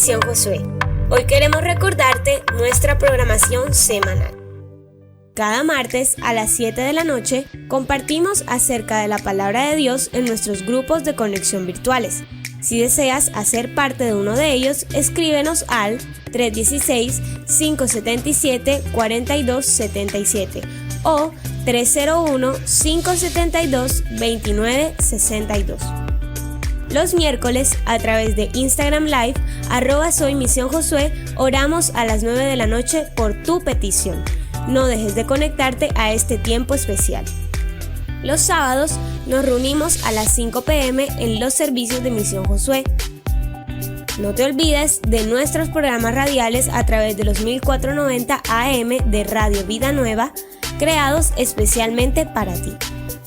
Misión Josué. Hoy queremos recordarte nuestra programación semanal. Cada martes a las 7 de la noche compartimos acerca de la palabra de Dios en nuestros grupos de conexión virtuales. Si deseas hacer parte de uno de ellos, escríbenos al 316-577-4277 o 301-572-2962. Los miércoles, a través de Instagram Live, @soymisiónjosué, oramos a las 9 de la noche por tu petición. No dejes de conectarte a este tiempo especial. Los sábados nos reunimos a las 5 p.m. en los servicios de Misión Josué. No te olvides de nuestros programas radiales a través de los 1490 AM de Radio Vida Nueva, creados especialmente para ti.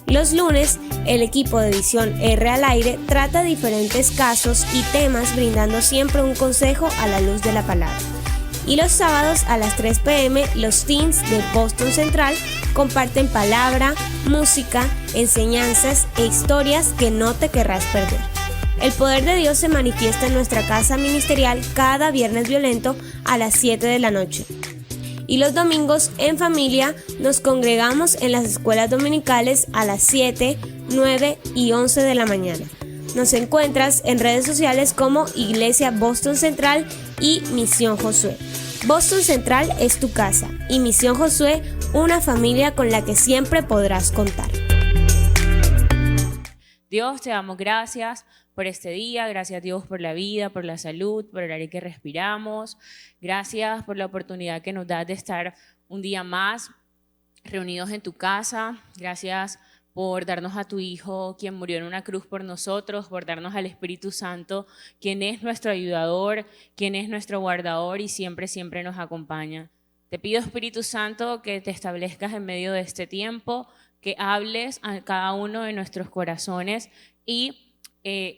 Los lunes, el equipo de edición R al aire trata diferentes casos y temas, brindando siempre un consejo a la luz de la palabra. Y los sábados a las 3 p.m, los teens de Boston Central comparten palabra, música, enseñanzas e historias que no te querrás perder. El poder de Dios se manifiesta en nuestra casa ministerial cada viernes violento a las 7 de la noche. Y los domingos en familia nos congregamos en las escuelas dominicales a las 7, 9 y 11 de la mañana. Nos encuentras en redes sociales como Iglesia Boston Central y Misión Josué. Boston Central es tu casa y Misión Josué, una familia con la que siempre podrás contar. Dios, te damos gracias por este día, gracias Dios por la vida, por la salud, por el aire que respiramos. Gracias por la oportunidad que nos das de estar un día más reunidos en tu casa. Gracias por darnos a tu Hijo, quien murió en una cruz por nosotros, por darnos al Espíritu Santo, quien es nuestro ayudador, quien es nuestro guardador y siempre, siempre nos acompaña. Te pido, Espíritu Santo, que te establezcas en medio de este tiempo, que hables a cada uno de nuestros corazones y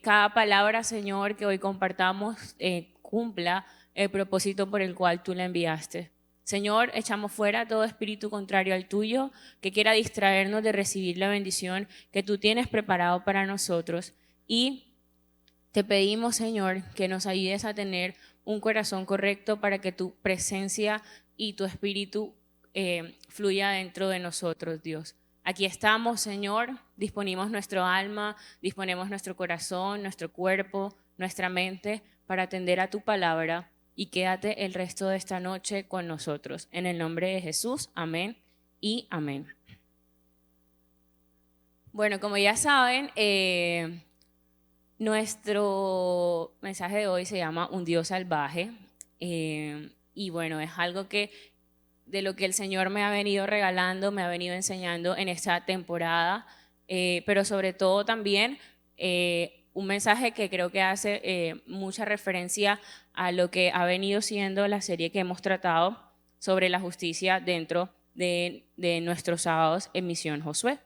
cada palabra, Señor, que hoy compartamos cumpla el propósito por el cual tú la enviaste. Señor, echamos fuera todo espíritu contrario al tuyo que quiera distraernos de recibir la bendición que tú tienes preparado para nosotros. Y te pedimos, Señor, que nos ayudes a tener un corazón correcto para que tu presencia y tu espíritu fluya dentro de nosotros, Dios. Aquí estamos, Señor, disponemos nuestro alma, disponemos nuestro corazón, nuestro cuerpo, nuestra mente para atender a tu palabra y quédate el resto de esta noche con nosotros. En el nombre de Jesús, amén y amén. Bueno, como ya saben, nuestro mensaje de hoy se llama Un Dios salvaje y bueno, es algo que de lo que el Señor me ha venido regalando, me ha venido enseñando en esta temporada, pero sobre todo también un mensaje que creo que hace mucha referencia a lo que ha venido siendo la serie que hemos tratado sobre la justicia dentro de nuestros sábados en Misión Josué.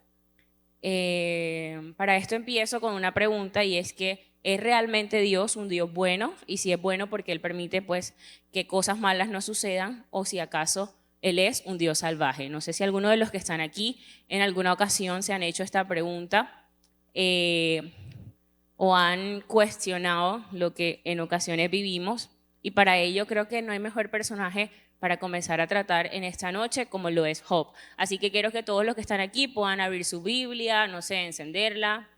Para esto empiezo con una pregunta y es que ¿es realmente Dios un Dios bueno? Y si es bueno, ¿por qué Él permite pues que cosas malas no sucedan? O si acaso Él es un Dios salvaje. No sé si alguno de los que están aquí en alguna ocasión se han hecho esta pregunta o han cuestionado lo que en ocasiones vivimos. Y para ello creo que no hay mejor personaje para comenzar a tratar en esta noche como lo es Job. Así que quiero que todos los que están aquí puedan abrir su Biblia, no sé, encenderla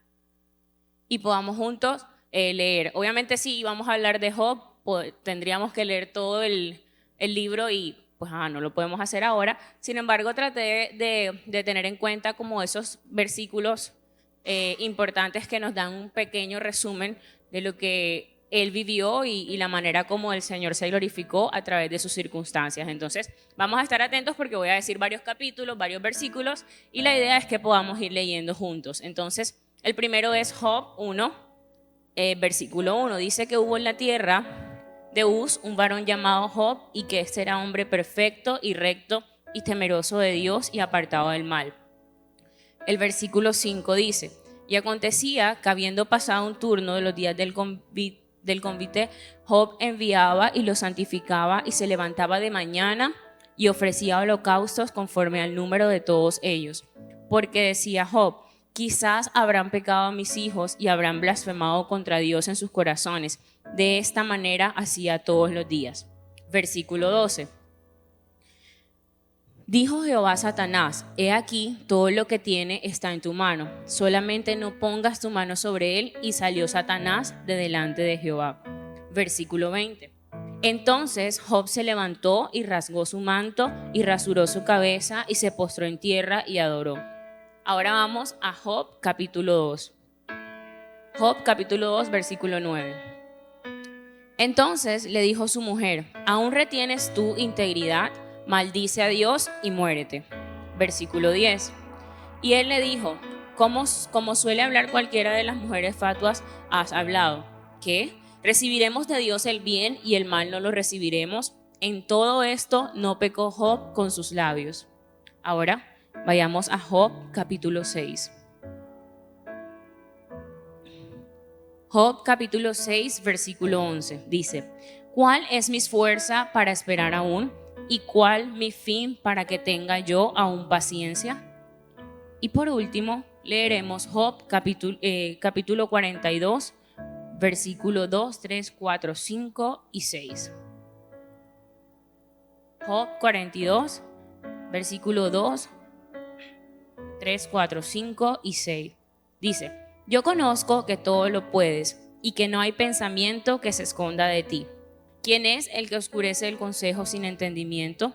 y podamos juntos leer. Obviamente si vamos a hablar de Job, tendríamos que leer todo el libro y pues no lo podemos hacer ahora. Sin embargo, traté de tener en cuenta como esos versículos importantes que nos dan un pequeño resumen de lo que él vivió y la manera como el Señor se glorificó a través de sus circunstancias. Entonces, vamos a estar atentos porque voy a decir varios capítulos, varios versículos y la idea es que podamos ir leyendo juntos. Entonces, el primero es Job 1, versículo 1. Dice que hubo en la tierra de Uz un varón llamado Job y que este era hombre perfecto y recto y temeroso de Dios y apartado del mal. El versículo 5 dice: y acontecía que habiendo pasado un turno de los días del convite, Job enviaba y lo santificaba y se levantaba de mañana y ofrecía holocaustos conforme al número de todos ellos. Porque decía Job: quizás habrán pecado mis hijos y habrán blasfemado contra Dios en sus corazones, De esta manera hacía todos los días. Versículo 12. Dijo Jehová a Satanás: he aquí, todo lo que tiene está en tu mano, solamente no pongas tu mano sobre él. Y salió Satanás de delante de Jehová. Versículo 20. Entonces Job se levantó y rasgó su manto y rasuró su cabeza y se postró en tierra y adoró. Ahora vamos a Job capítulo 2. Job capítulo 2, versículo 9. Entonces le dijo su mujer: ¿aún retienes tu integridad? Maldice a Dios y muérete. Versículo 10. Y él le dijo: como suele hablar cualquiera de las mujeres fatuas, has hablado. ¿Qué? ¿Recibiremos de Dios el bien y el mal no lo recibiremos? En todo esto no pecó Job con sus labios. Ahora vayamos a Job capítulo 6. Job capítulo 6, versículo 11 dice: ¿cuál es mi fuerza para esperar aún? ¿Y cuál mi fin para que tenga yo aún paciencia? Y por último, leeremos Job capítulo 42, versículo 2, 3, 4, 5 y 6. Job 42, versículo 2, 3, 4, 5 y 6. Dice: yo conozco que todo lo puedes y que no hay pensamiento que se esconda de ti. ¿Quién es el que oscurece el consejo sin entendimiento?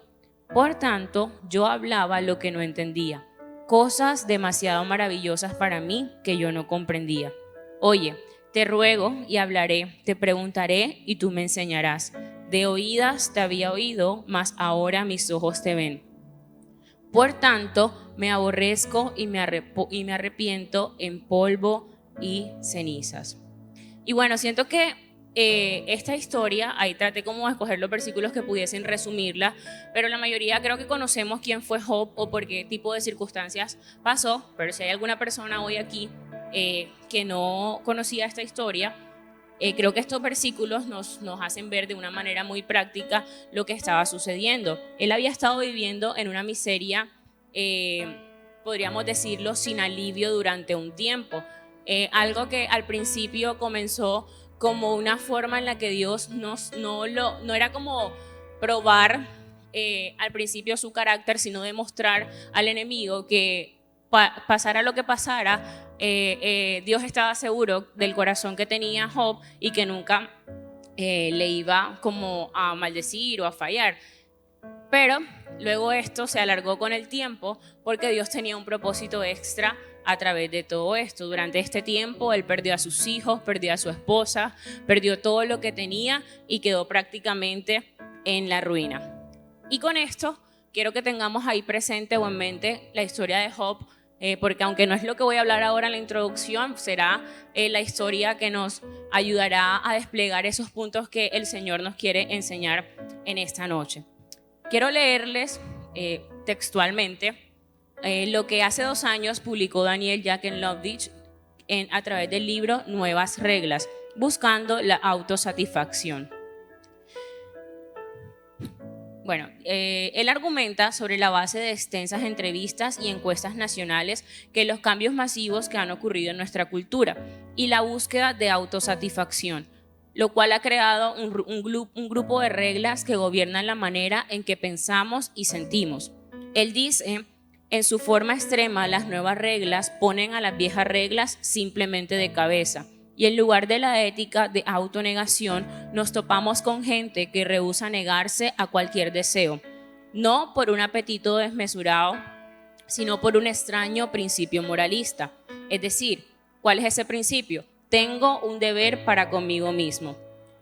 Por tanto, yo hablaba lo que no entendía, cosas demasiado maravillosas para mí que yo no comprendía. Oye, te ruego y hablaré, te preguntaré y tú me enseñarás. De oídas te había oído, mas ahora mis ojos te ven. Por tanto, me aborrezco y me arrepiento en polvo y cenizas. Y bueno, siento que esta historia, ahí traté como de escoger los versículos que pudiesen resumirla, pero la mayoría creo que conocemos quién fue Job o por qué tipo de circunstancias pasó. Pero si hay alguna persona hoy aquí que no conocía esta historia, creo que estos versículos nos hacen ver de una manera muy práctica lo que estaba sucediendo. Él había estado viviendo en una miseria, podríamos decirlo, sin alivio durante un tiempo. Algo que al principio comenzó como una forma en la que Dios no era como probar al principio su carácter, sino demostrar al enemigo que pasara lo que pasara, Dios estaba seguro del corazón que tenía Job y que nunca le iba como a maldecir o a fallar. Pero luego esto se alargó con el tiempo porque Dios tenía un propósito extra a través de todo esto. Durante este tiempo él perdió a sus hijos, perdió a su esposa, perdió todo lo que tenía y quedó prácticamente en la ruina. Y con esto quiero que tengamos ahí presente o en mente la historia de Job, porque aunque no es lo que voy a hablar ahora en la introducción, será la historia que nos ayudará a desplegar esos puntos que el Señor nos quiere enseñar en esta noche. Quiero leerles textualmente lo que hace 2 años publicó Daniel Jack Lovitch a través del libro Nuevas Reglas, buscando la autosatisfacción. Bueno, él argumenta sobre la base de extensas entrevistas y encuestas nacionales que los cambios masivos que han ocurrido en nuestra cultura y la búsqueda de autosatisfacción, lo cual ha creado un grupo de reglas que gobiernan la manera en que pensamos y sentimos. Él dice: en su forma extrema, las nuevas reglas ponen a las viejas reglas simplemente de cabeza. Y en lugar de la ética de autonegación, nos topamos con gente que rehúsa negarse a cualquier deseo, no por un apetito desmesurado, sino por un extraño principio moralista. Es decir, ¿cuál es ese principio? Tengo un deber para conmigo mismo.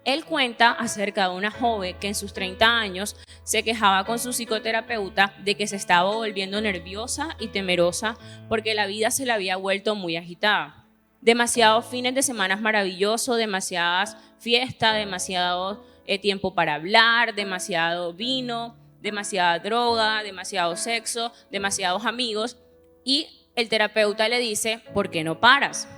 Él cuenta acerca de una joven que en sus 30 años se quejaba con su psicoterapeuta de que se estaba volviendo nerviosa y temerosa porque la vida se le había vuelto muy agitada. Demasiados fines de semana maravillosos, demasiadas fiestas, demasiado tiempo para hablar, demasiado vino, demasiada droga, demasiado sexo, demasiados amigos. Y el terapeuta le dice: ¿por qué no paras?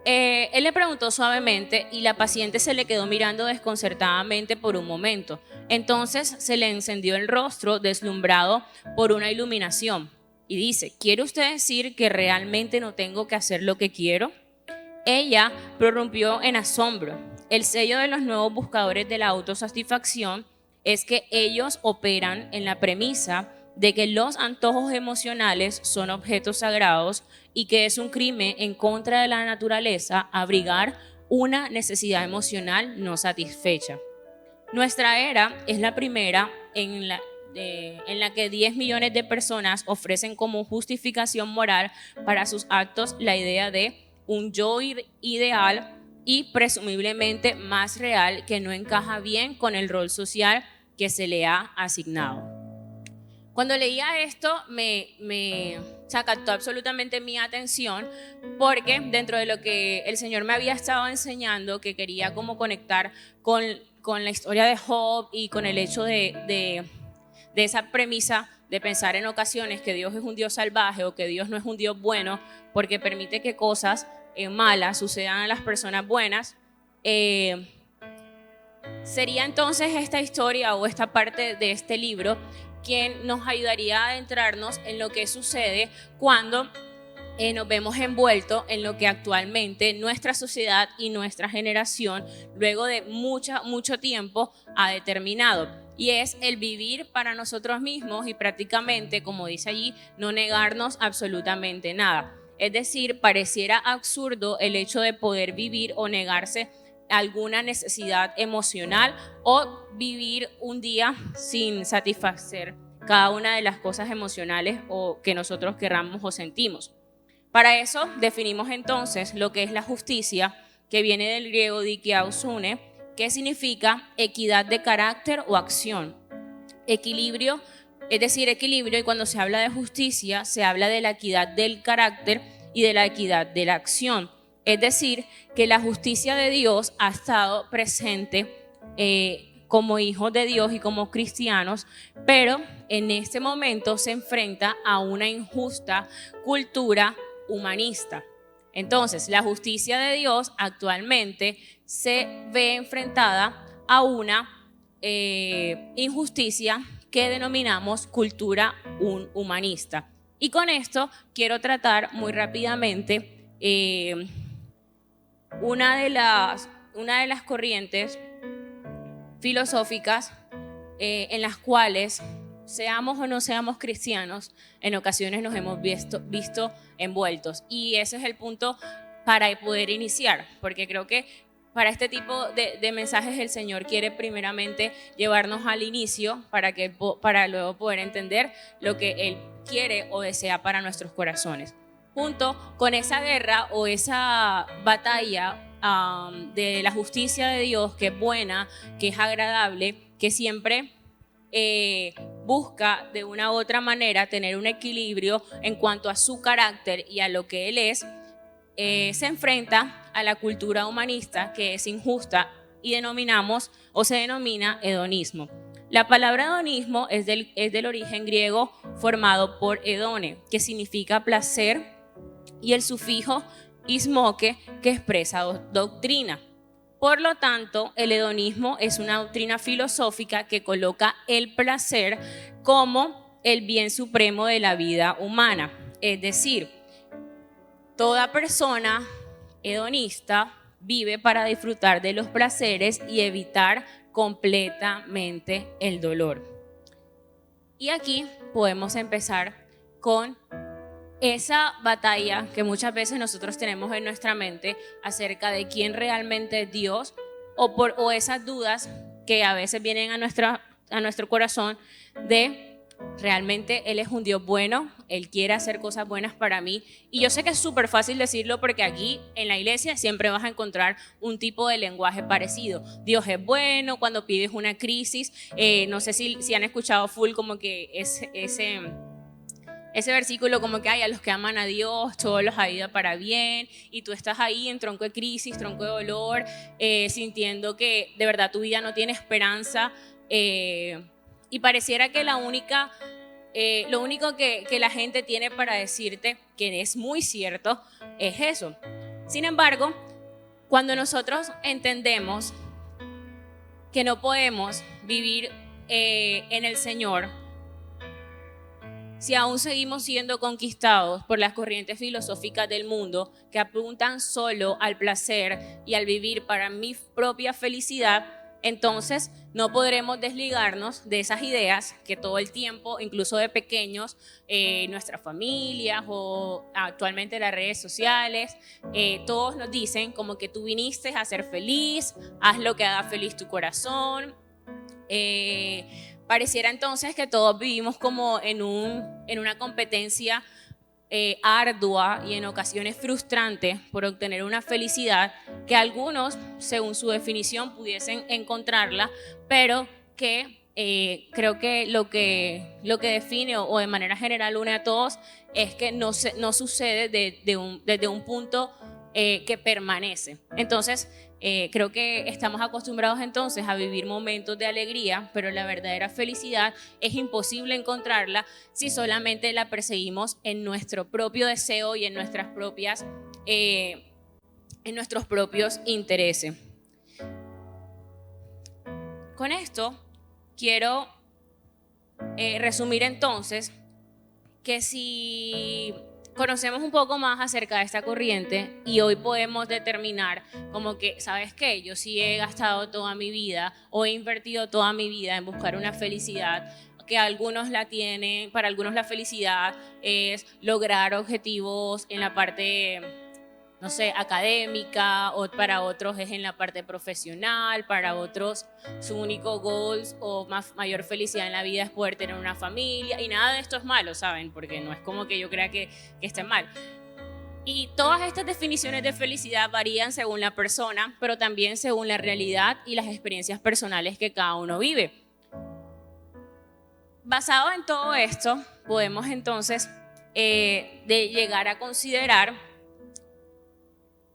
Él le preguntó suavemente y la paciente se le quedó mirando desconcertadamente por un momento. Entonces se le encendió el rostro deslumbrado por una iluminación y dice: ¿quiere usted decir que realmente no tengo que hacer lo que quiero? Ella prorrumpió en asombro. El sello de los nuevos buscadores de la autosatisfacción es que ellos operan en la premisa de que los antojos emocionales son objetos sagrados y que es un crimen en contra de la naturaleza abrigar una necesidad emocional no satisfecha. Nuestra era es la primera en la que 10 millones de personas ofrecen como justificación moral para sus actos la idea de un yo ideal y presumiblemente más real que no encaja bien con el rol social que se le ha asignado. Cuando leía esto me captó absolutamente mi atención, porque dentro de lo que el Señor me había estado enseñando, que quería como conectar con la historia de Job y con el hecho de esa premisa de pensar en ocasiones que Dios es un Dios salvaje o que Dios no es un Dios bueno porque permite que cosas malas sucedan a las personas buenas, sería entonces esta historia o esta parte de este libro quien nos ayudaría a adentrarnos en lo que sucede cuando nos vemos envueltos en lo que actualmente nuestra sociedad y nuestra generación, luego de mucho tiempo, ha determinado. Y es el vivir para nosotros mismos y prácticamente, como dice allí, no negarnos absolutamente nada. Es decir, pareciera absurdo el hecho de poder vivir o negarse alguna necesidad emocional o vivir un día sin satisfacer cada una de las cosas emocionales o que nosotros querramos o sentimos. Para eso definimos entonces lo que es la justicia, que viene del griego dikaiosune, que significa equidad de carácter o acción. Equilibrio, es decir, equilibrio, y cuando se habla de justicia se habla de la equidad del carácter y de la equidad de la acción. Es decir, que la justicia de Dios ha estado presente como hijos de Dios y como cristianos, pero en este momento se enfrenta a una injusta cultura humanista. Entonces, la justicia de Dios actualmente se ve enfrentada a una injusticia que denominamos cultura humanista. Y con esto quiero tratar muy rápidamente una de las corrientes filosóficas en las cuales, seamos o no seamos cristianos, en ocasiones nos hemos visto envueltos. Y ese es el punto para poder iniciar, porque creo que para este tipo de mensajes el Señor quiere primeramente llevarnos al inicio para luego poder entender lo que Él quiere o desea para nuestros corazones. Junto con esa guerra o esa batalla de la justicia de Dios, que es buena, que es agradable, que siempre busca de una u otra manera tener un equilibrio en cuanto a su carácter y a lo que Él es, se enfrenta a la cultura humanista, que es injusta, y se denomina hedonismo. La palabra hedonismo es del origen griego formado por hedone, que significa placer, y el sufijo ismoque, que expresa doctrina. Por lo tanto, el hedonismo es una doctrina filosófica que coloca el placer como el bien supremo de la vida humana. Es decir, toda persona hedonista vive para disfrutar de los placeres y evitar completamente el dolor. Y aquí podemos empezar con esa batalla que muchas veces nosotros tenemos en nuestra mente acerca de quién realmente es Dios, o esas dudas que a veces vienen a nuestro corazón de realmente Él es un Dios bueno, Él quiere hacer cosas buenas para mí. Y yo sé que es súper fácil decirlo porque aquí en la iglesia siempre vas a encontrar un tipo de lenguaje parecido. Dios es bueno cuando pides una crisis. No sé si han escuchado full como que ese versículo como que hay a los que aman a Dios, todos los ha ido para bien, y tú estás ahí en tronco de crisis, tronco de dolor, sintiendo que de verdad tu vida no tiene esperanza, y pareciera que lo único que la gente tiene para decirte, que es muy cierto, es eso. Sin embargo, cuando nosotros entendemos que no podemos vivir en el Señor si aún seguimos siendo conquistados por las corrientes filosóficas del mundo que apuntan solo al placer y al vivir para mi propia felicidad, entonces no podremos desligarnos de esas ideas que todo el tiempo, incluso de pequeños, nuestras familias o actualmente las redes sociales, todos nos dicen como que tú viniste a ser feliz, haz lo que haga feliz tu corazón. Pareciera entonces que todos vivimos como en una competencia ardua y en ocasiones frustrante por obtener una felicidad que algunos, según su definición, pudiesen encontrarla, pero que creo que lo que define o de manera general une a todos es que no sucede desde un punto que permanece. Entonces, creo que estamos acostumbrados entonces a vivir momentos de alegría, pero la verdadera felicidad es imposible encontrarla si solamente la perseguimos en nuestro propio deseo y en nuestros propios intereses. Con esto quiero resumir entonces que si conocemos un poco más acerca de esta corriente y hoy podemos determinar como que, ¿sabes qué? Yo sí he gastado toda mi vida o he invertido toda mi vida en buscar una felicidad que algunos la tienen, para algunos la felicidad es lograr objetivos en la parte, no sé, académica, o para otros es en la parte profesional, para otros su único goal o mayor felicidad en la vida es poder tener una familia, y nada de esto es malo, ¿saben? Porque no es como que yo crea que esté mal. Y todas estas definiciones de felicidad varían según la persona, pero también según la realidad y las experiencias personales que cada uno vive. Basado en todo esto, podemos entonces de llegar a considerar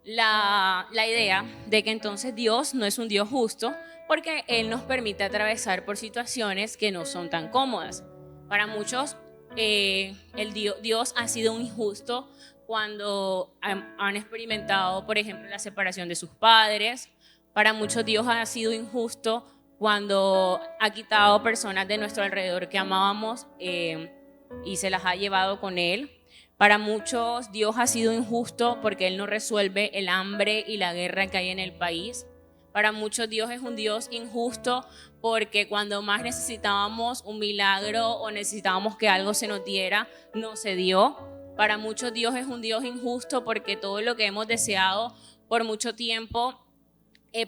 la idea de que entonces Dios no es un Dios justo porque Él nos permite atravesar por situaciones que no son tan cómodas. Para muchos, Dios ha sido injusto cuando han experimentado, por ejemplo, la separación de sus padres. Para muchos, Dios ha sido injusto cuando ha quitado personas de nuestro alrededor que amábamos y se las ha llevado con Él. Para muchos, Dios ha sido injusto porque Él no resuelve el hambre y la guerra que hay en el país. Para muchos, Dios es un Dios injusto porque cuando más necesitábamos un milagro o necesitábamos que algo se nos diera, no se dio. Para muchos, Dios es un Dios injusto porque todo lo que hemos deseado por mucho tiempo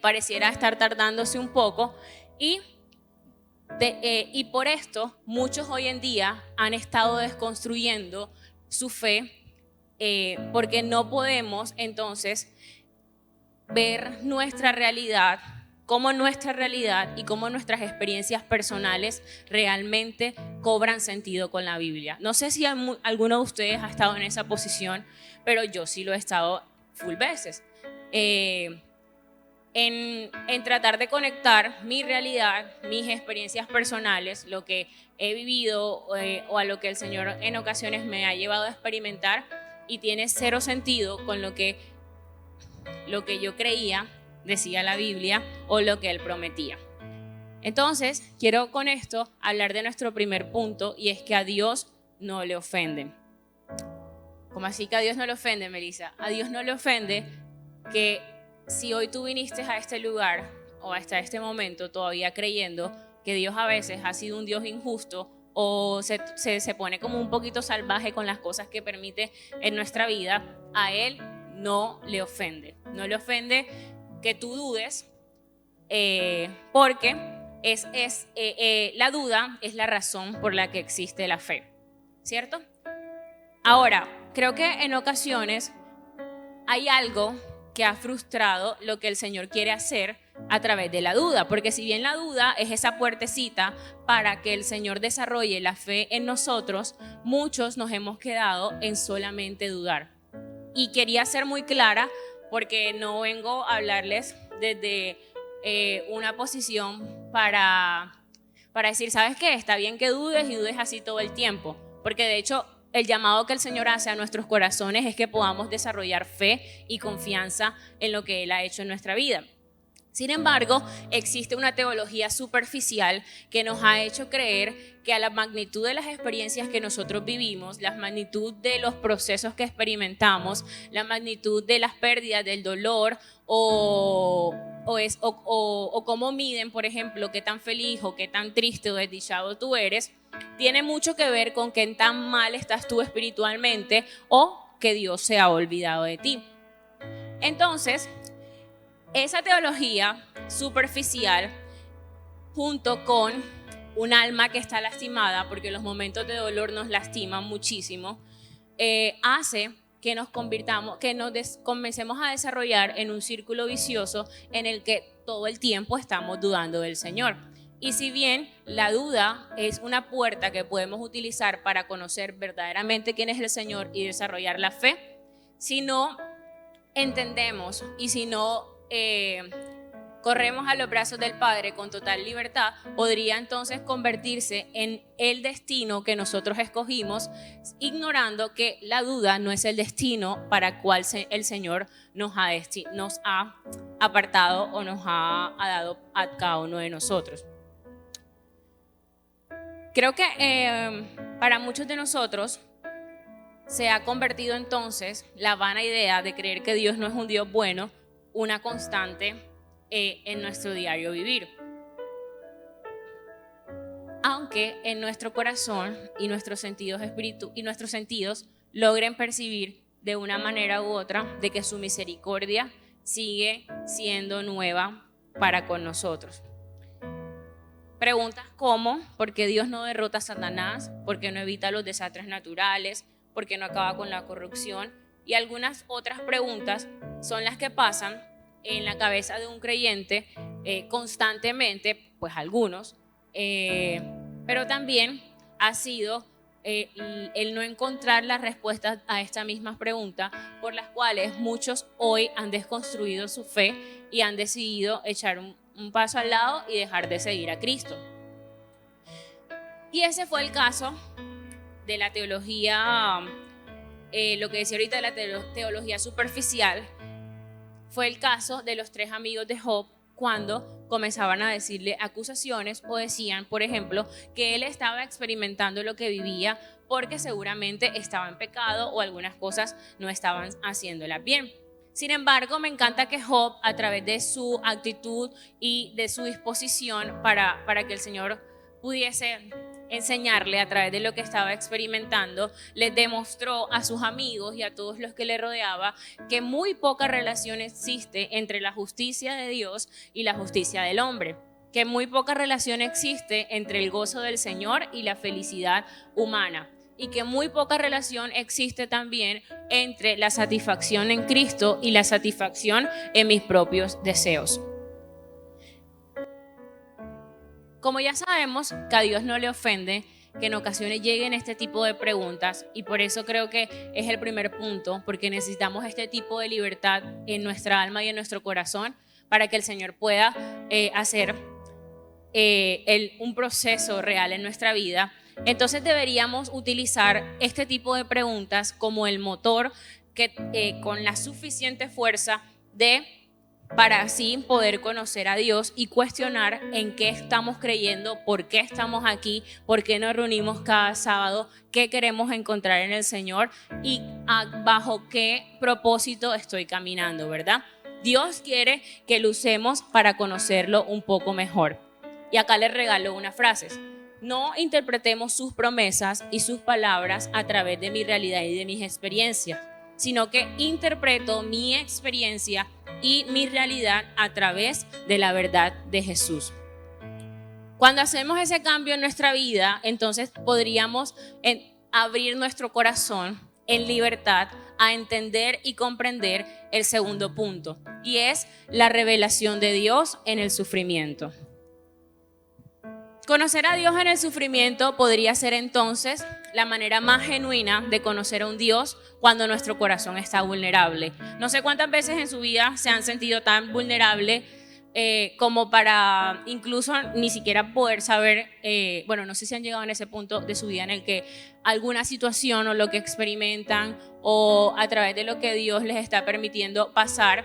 pareciera estar tardándose un poco. Y por esto, muchos hoy en día han estado desconstruyendo su fe, porque no podemos entonces ver nuestra realidad, cómo nuestra realidad y cómo nuestras experiencias personales realmente cobran sentido con la Biblia. No sé si alguno de ustedes ha estado en esa posición, pero yo sí lo he estado full veces. En tratar de conectar mi realidad, mis experiencias personales, lo que he vivido o a lo que el Señor en ocasiones me ha llevado a experimentar, y tiene cero sentido con lo que yo creía, decía la Biblia, o lo que Él prometía. Entonces, quiero con esto hablar de nuestro primer punto, y es que a Dios no le ofende. ¿Cómo así que a Dios no le ofende, Melissa? A Dios no le ofende que si hoy tú viniste a este lugar o hasta este momento todavía creyendo que Dios a veces ha sido un Dios injusto o se pone como un poquito salvaje con las cosas que permite en nuestra vida, a Él no le ofende. No le ofende que tú dudes, porque la duda es la razón por la que existe la fe, ¿cierto? Ahora, creo que en ocasiones hay algo que ha frustrado lo que el Señor quiere hacer a través de la duda, porque si bien la duda es esa puertecita para que el Señor desarrolle la fe en nosotros, muchos nos hemos quedado en solamente dudar. Y quería ser muy clara porque no vengo a hablarles desde una posición para decir, ¿sabes qué? Está bien que dudes y dudes así todo el tiempo, porque de hecho el llamado que el Señor hace a nuestros corazones es que podamos desarrollar fe y confianza en lo que Él ha hecho en nuestra vida. Sin embargo, existe una teología superficial que nos ha hecho creer que a la magnitud de las experiencias que nosotros vivimos, la magnitud de los procesos que experimentamos, la magnitud de las pérdidas, del dolor o cómo miden, por ejemplo, qué tan feliz o qué tan triste o desdichado tú eres, tiene mucho que ver con qué tan mal estás tú espiritualmente o que Dios se ha olvidado de ti. Entonces, esa teología superficial, junto con un alma que está lastimada, porque los momentos de dolor nos lastiman muchísimo, hace que nos convirtamos, que nos comencemos a desarrollar en un círculo vicioso en el que todo el tiempo estamos dudando del Señor. Y si bien la duda es una puerta que podemos utilizar para conocer verdaderamente quién es el Señor y desarrollar la fe, si no entendemos y si no corremos a los brazos del Padre con total libertad, podría entonces convertirse en el destino que nosotros escogimos, ignorando que la duda no es el destino para el cual el Señor nos ha apartado o nos ha dado a cada uno de nosotros. Creo que para muchos de nosotros se ha convertido entonces la vana idea de creer que Dios no es un Dios bueno, una constante en nuestro diario vivir. Aunque en nuestro corazón y nuestros sentidos logren percibir de una manera u otra de que su misericordia sigue siendo nueva para con nosotros. Preguntas como: ¿por qué Dios no derrota a Satanás? ¿Por qué no evita los desastres naturales? ¿Por qué no acaba con la corrupción? Y algunas otras preguntas son las que pasan en la cabeza de un creyente constantemente, pues algunos, pero también ha sido el no encontrar las respuestas a estas mismas preguntas, por las cuales muchos hoy han desconstruido su fe y han decidido echar un paso al lado y dejar de seguir a Cristo. Y ese fue el caso de la teología, lo que decía ahorita de la teología superficial, fue el caso de los 3 amigos de Job cuando comenzaban a decirle acusaciones o decían, por ejemplo, que él estaba experimentando lo que vivía porque seguramente estaba en pecado o algunas cosas no estaban haciéndolas bien. Sin embargo, me encanta que Job, a través de su actitud y de su disposición para que el Señor pudiese enseñarle a través de lo que estaba experimentando, les demostró a sus amigos y a todos los que le rodeaba que muy poca relación existe entre la justicia de Dios y la justicia del hombre, que muy poca relación existe entre el gozo del Señor y la felicidad humana, y que muy poca relación existe también entre la satisfacción en Cristo y la satisfacción en mis propios deseos. Como ya sabemos que a Dios no le ofende que en ocasiones lleguen este tipo de preguntas, y por eso creo que es el primer punto, porque necesitamos este tipo de libertad en nuestra alma y en nuestro corazón para que el Señor pueda hacer un proceso real en nuestra vida. Entonces deberíamos utilizar este tipo de preguntas como el motor que con la suficiente fuerza para así poder conocer a Dios y cuestionar en qué estamos creyendo, por qué estamos aquí, por qué nos reunimos cada sábado, qué queremos encontrar en el Señor y bajo qué propósito estoy caminando, ¿verdad? Dios quiere que lo usemos para conocerlo un poco mejor. Y acá les regalo unas frases. No interpretemos sus promesas y sus palabras a través de mi realidad y de mis experiencias, sino que interpreto mi experiencia y mi realidad a través de la verdad de Jesús. Cuando hacemos ese cambio en nuestra vida, entonces podríamos abrir nuestro corazón en libertad a entender y comprender el segundo punto, y es la revelación de Dios en el sufrimiento. Conocer a Dios en el sufrimiento podría ser entonces la manera más genuina de conocer a un Dios cuando nuestro corazón está vulnerable. No sé cuántas veces en su vida se han sentido tan vulnerables como para incluso ni siquiera poder saber, no sé si han llegado en ese punto de su vida en el que alguna situación o lo que experimentan o a través de lo que Dios les está permitiendo pasar,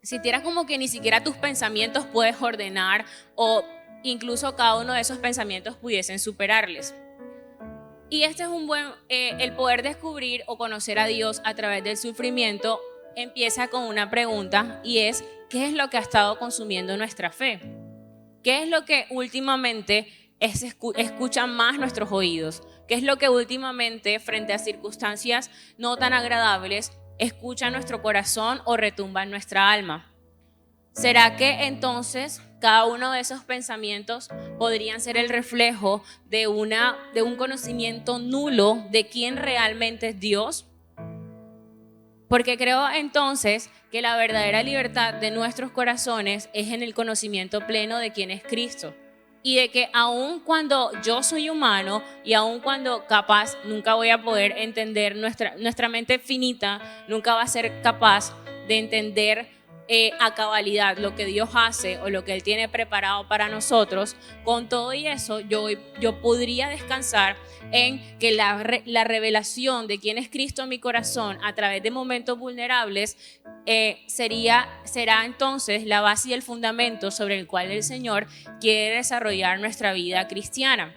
sintieras como que ni siquiera tus pensamientos puedes ordenar o incluso cada uno de esos pensamientos pudiesen superarles. Y este es el poder descubrir o conocer a Dios a través del sufrimiento empieza con una pregunta y es, ¿qué es lo que ha estado consumiendo nuestra fe? ¿Qué es lo que últimamente escuchan más nuestros oídos? ¿Qué es lo que últimamente frente a circunstancias no tan agradables escucha nuestro corazón o retumba en nuestra alma? ¿Será que entonces cada uno de esos pensamientos podrían ser el reflejo de un conocimiento nulo de quién realmente es Dios? Porque creo entonces que la verdadera libertad de nuestros corazones es en el conocimiento pleno de quién es Cristo. Y de que aun cuando yo soy humano y aun cuando capaz nunca voy a poder entender, nuestra mente finita nunca va a ser capaz de entender a cabalidad lo que Dios hace o lo que Él tiene preparado para nosotros, con todo y eso yo podría descansar en que la revelación de quién es Cristo en mi corazón a través de momentos vulnerables será entonces la base y el fundamento sobre el cual el Señor quiere desarrollar nuestra vida cristiana.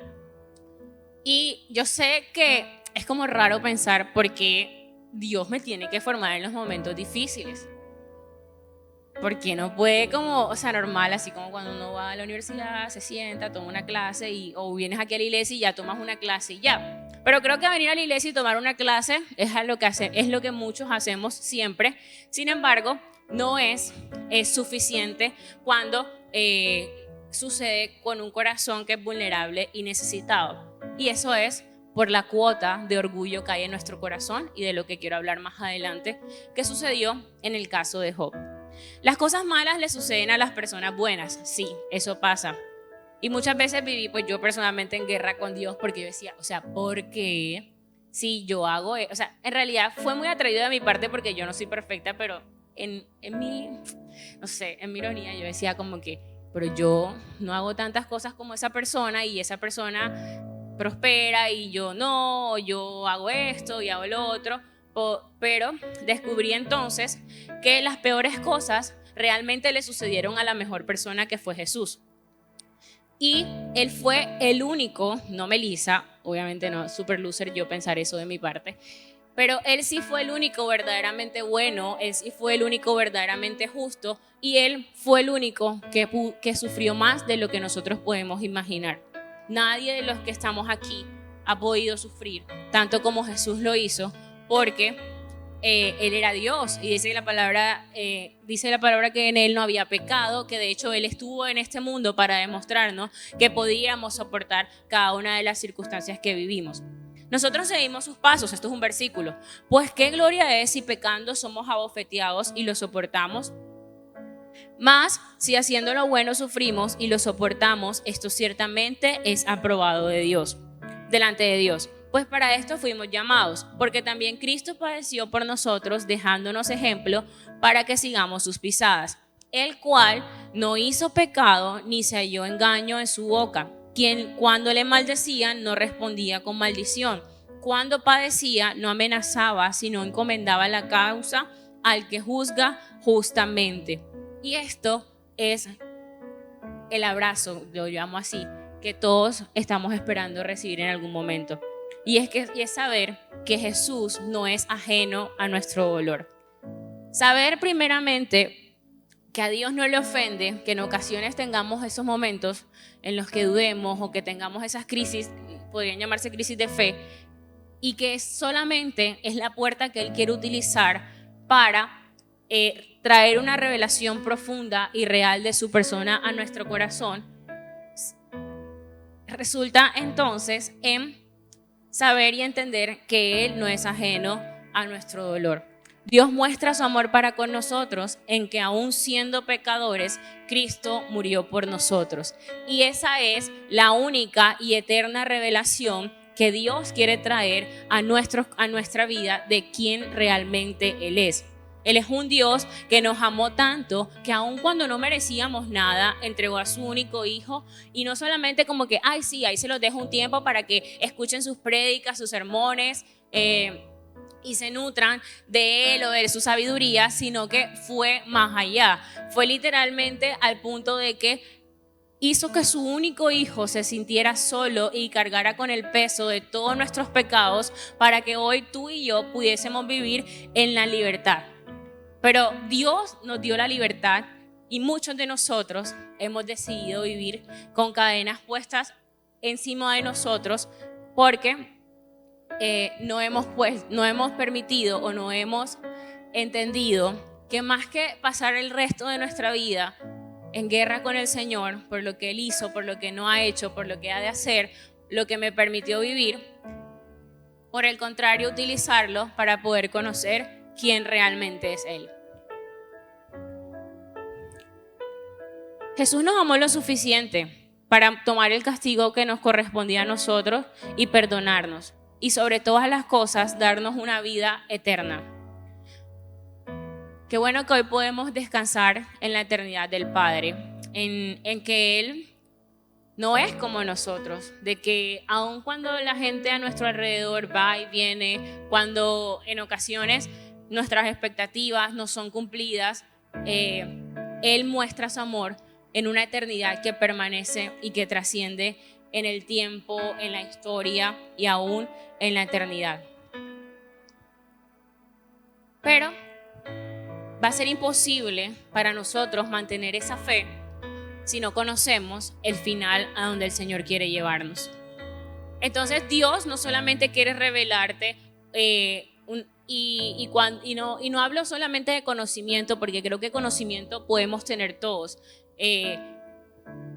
Y yo sé que es como raro pensar por qué Dios me tiene que formar en los momentos difíciles. Porque no puede normal, así como cuando uno va a la universidad, se sienta, toma una clase o vienes aquí a la iglesia y ya tomas una clase y ya. Pero creo que venir a la iglesia y tomar una clase es lo que muchos hacemos siempre. Sin embargo, no es suficiente cuando sucede con un corazón que es vulnerable y necesitado. Y eso es por la cuota de orgullo que hay en nuestro corazón y de lo que quiero hablar más adelante, que sucedió en el caso de Job. Las cosas malas le suceden a las personas buenas, sí, eso pasa. Y muchas veces viví, pues yo personalmente en guerra con Dios porque yo decía, ¿por qué? Si yo hago, en realidad fue muy atraído de mi parte porque yo no soy perfecta, pero en mi ironía yo decía como que, pero yo no hago tantas cosas como esa persona y esa persona prospera y yo no, o yo hago esto y hago lo otro. Pero descubrí entonces que las peores cosas realmente le sucedieron a la mejor persona, que fue Jesús. Y Él fue el único, no Melissa, obviamente no, super loser yo pensar eso de mi parte, pero Él sí fue el único verdaderamente bueno, Él sí fue el único verdaderamente justo y Él fue el único que sufrió más de lo que nosotros podemos imaginar. Nadie de los que estamos aquí ha podido sufrir tanto como Jesús lo hizo, porque Él era Dios y dice la palabra que en Él no había pecado, que de hecho Él estuvo en este mundo para demostrarnos que podíamos soportar cada una de las circunstancias que vivimos. Nosotros seguimos sus pasos, esto es un versículo. Pues qué gloria es si pecando somos abofeteados y lo soportamos. Mas si haciendo lo bueno sufrimos y lo soportamos, esto ciertamente es aprobado de Dios, delante de Dios. Pues para esto fuimos llamados, porque también Cristo padeció por nosotros, dejándonos ejemplo para que sigamos sus pisadas, el cual no hizo pecado ni se halló engaño en su boca, quien cuando le maldecían no respondía con maldición, cuando padecía no amenazaba, sino encomendaba la causa al que juzga justamente. Y esto es el abrazo, lo llamo así, que todos estamos esperando recibir en algún momento. Y es saber que Jesús no es ajeno a nuestro dolor. Saber primeramente que a Dios no le ofende que en ocasiones tengamos esos momentos en los que dudemos o que tengamos esas crisis, podrían llamarse crisis de fe, y que solamente es la puerta que Él quiere utilizar para traer una revelación profunda y real de su persona a nuestro corazón. Resulta entonces en saber y entender que Él no es ajeno a nuestro dolor. Dios muestra su amor para con nosotros en que aún siendo pecadores, Cristo murió por nosotros. Y esa es la única y eterna revelación que Dios quiere traer a nuestra vida de quién realmente Él es. Él es un Dios que nos amó tanto que aun cuando no merecíamos nada, entregó a su único hijo, y no solamente como que, sí, ahí se los dejo un tiempo para que escuchen sus prédicas, sus sermones, y se nutran de él o de su sabiduría, sino que fue más allá. Fue literalmente al punto de que hizo que su único hijo se sintiera solo y cargara con el peso de todos nuestros pecados para que hoy tú y yo pudiésemos vivir en la libertad. Pero Dios nos dio la libertad y muchos de nosotros hemos decidido vivir con cadenas puestas encima de nosotros porque no hemos permitido o no hemos entendido que más que pasar el resto de nuestra vida en guerra con el Señor por lo que Él hizo, por lo que no ha hecho, por lo que ha de hacer, lo que me permitió vivir, por el contrario, utilizarlo para poder conocer quién realmente es Él. Jesús nos amó lo suficiente para tomar el castigo que nos correspondía a nosotros y perdonarnos. Y sobre todas las cosas, darnos una vida eterna. Qué bueno que hoy podemos descansar en la eternidad del Padre, en que Él no es como nosotros, de que aun cuando la gente a nuestro alrededor va y viene, cuando en ocasiones nuestras expectativas no son cumplidas, Él muestra su amor en una eternidad que permanece y que trasciende en el tiempo, en la historia y aún en la eternidad. Pero va a ser imposible para nosotros mantener esa fe si no conocemos el final a donde el Señor quiere llevarnos. Entonces Dios no solamente quiere revelarte y no hablo solamente de conocimiento, porque creo que conocimiento podemos tener todos.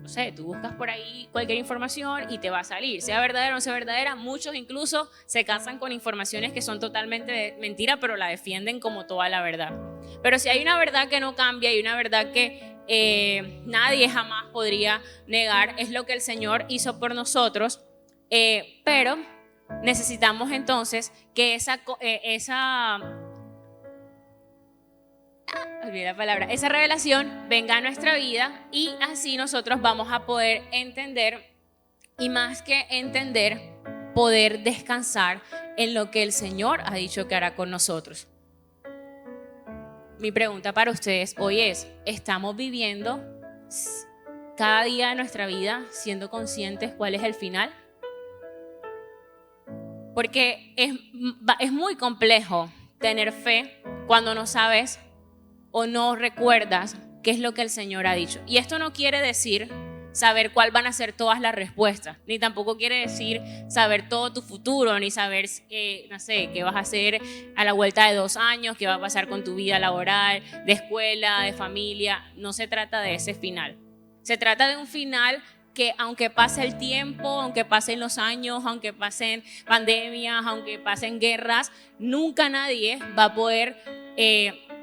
No sé, tú buscas por ahí cualquier información y te va a salir, sea verdadera o no sea verdadera. Muchos incluso se casan con informaciones que son totalmente mentira, pero la defienden como toda la verdad. Pero si hay una verdad que no cambia y una verdad que nadie jamás podría negar, es lo que el Señor hizo por nosotros, pero necesitamos entonces que esa revelación venga a nuestra vida y así nosotros vamos a poder entender y más que entender, poder descansar en lo que el Señor ha dicho que hará con nosotros. Mi pregunta para ustedes hoy es: ¿estamos viviendo cada día de nuestra vida siendo conscientes cuál es el final? Porque es muy complejo tener fe cuando no sabes o no recuerdas qué es lo que el Señor ha dicho. Y esto no quiere decir saber cuál van a ser todas las respuestas, ni tampoco quiere decir saber todo tu futuro, ni saber, no sé, qué vas a hacer a la vuelta de 2 años, qué va a pasar con tu vida laboral, de escuela, de familia. No se trata de ese final. Se trata de un final que aunque pase el tiempo, aunque pasen los años, aunque pasen pandemias, aunque pasen guerras, nunca nadie va a poder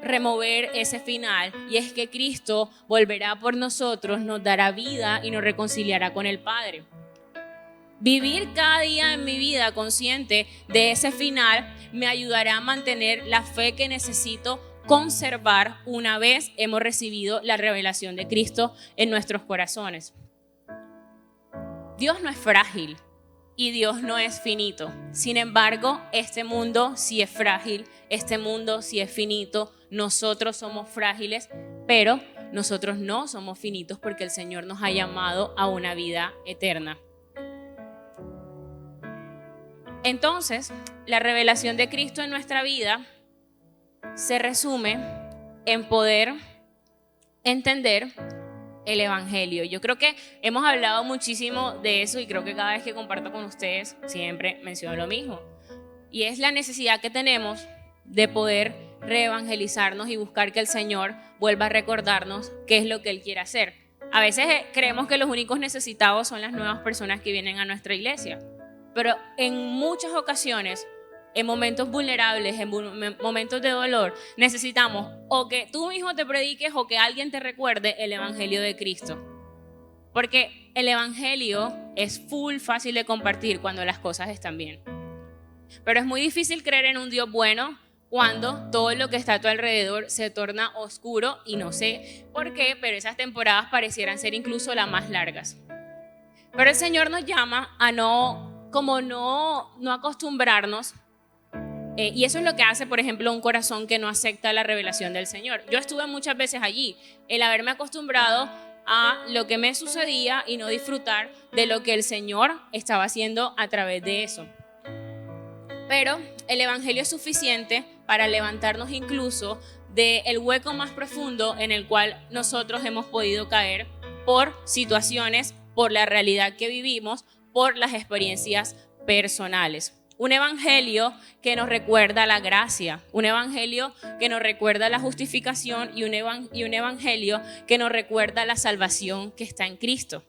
remover ese final, y es que Cristo volverá por nosotros, nos dará vida y nos reconciliará con el Padre. Vivir cada día en mi vida consciente de ese final me ayudará a mantener la fe que necesito conservar una vez hemos recibido la revelación de Cristo en nuestros corazones. Dios no es frágil y Dios no es finito. Sin embargo, este mundo sí es frágil, este mundo sí es finito. Nosotros somos frágiles, pero nosotros no somos finitos porque el Señor nos ha llamado a una vida eterna. Entonces, la revelación de Cristo en nuestra vida se resume en poder entender el Evangelio. Yo creo que hemos hablado muchísimo de eso y creo que cada vez que comparto con ustedes siempre menciono lo mismo. Y es la necesidad que tenemos de poder reevangelizarnos y buscar que el Señor vuelva a recordarnos qué es lo que Él quiere hacer. A veces creemos que los únicos necesitados son las nuevas personas que vienen a nuestra iglesia, pero en muchas ocasiones, en momentos vulnerables, en momentos de dolor, necesitamos o que tú mismo te prediques o que alguien te recuerde el Evangelio de Cristo. Porque el Evangelio es fácil de compartir cuando las cosas están bien. Pero es muy difícil creer en un Dios bueno cuando todo lo que está a tu alrededor se torna oscuro, y no sé por qué, pero esas temporadas parecieran ser incluso las más largas. Pero el Señor nos llama a no acostumbrarnos Y eso es lo que hace, por ejemplo, un corazón que no acepta la revelación del Señor. Yo estuve muchas veces allí, el haberme acostumbrado a lo que me sucedía y no disfrutar de lo que el Señor estaba haciendo a través de eso. Pero el Evangelio es suficiente para levantarnos incluso del hueco más profundo en el cual nosotros hemos podido caer por situaciones, por la realidad que vivimos, por las experiencias personales. Un evangelio que nos recuerda la gracia, un evangelio que nos recuerda la justificación y un evangelio que nos recuerda la salvación que está en Cristo.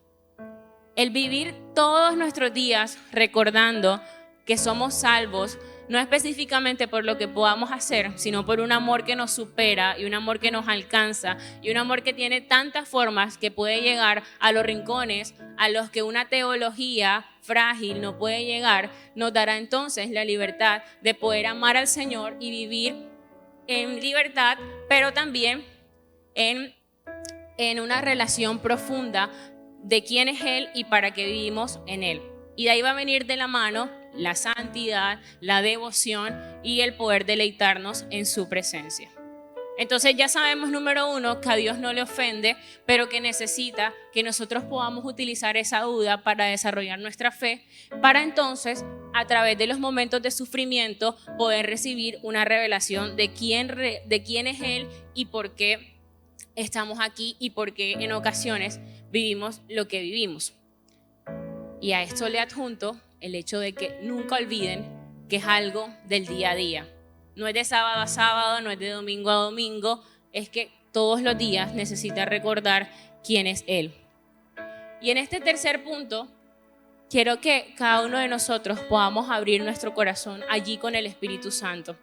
El vivir todos nuestros días recordando que somos salvos, no específicamente por lo que podamos hacer, sino por un amor que nos supera y un amor que nos alcanza y un amor que tiene tantas formas que puede llegar a los rincones a los que una teología frágil no puede llegar, nos dará entonces la libertad de poder amar al Señor y vivir en libertad, pero también en una relación profunda de quién es Él y para qué vivimos en Él. Y de ahí va a venir de la mano la santidad, la devoción y el poder deleitarnos en su presencia. Entonces ya sabemos, número uno, que a Dios no le ofende, pero que necesita que nosotros podamos utilizar esa duda para desarrollar nuestra fe, para entonces, a través de los momentos de sufrimiento, poder recibir una revelación de quién es Él y por qué estamos aquí y por qué en ocasiones vivimos lo que vivimos. Y a esto le adjunto el hecho de que nunca olviden que es algo del día a día. No es de sábado a sábado, no es de domingo a domingo, es que todos los días necesita recordar quién es Él. Y en este tercer punto, quiero que cada uno de nosotros podamos abrir nuestro corazón allí con el Espíritu Santo.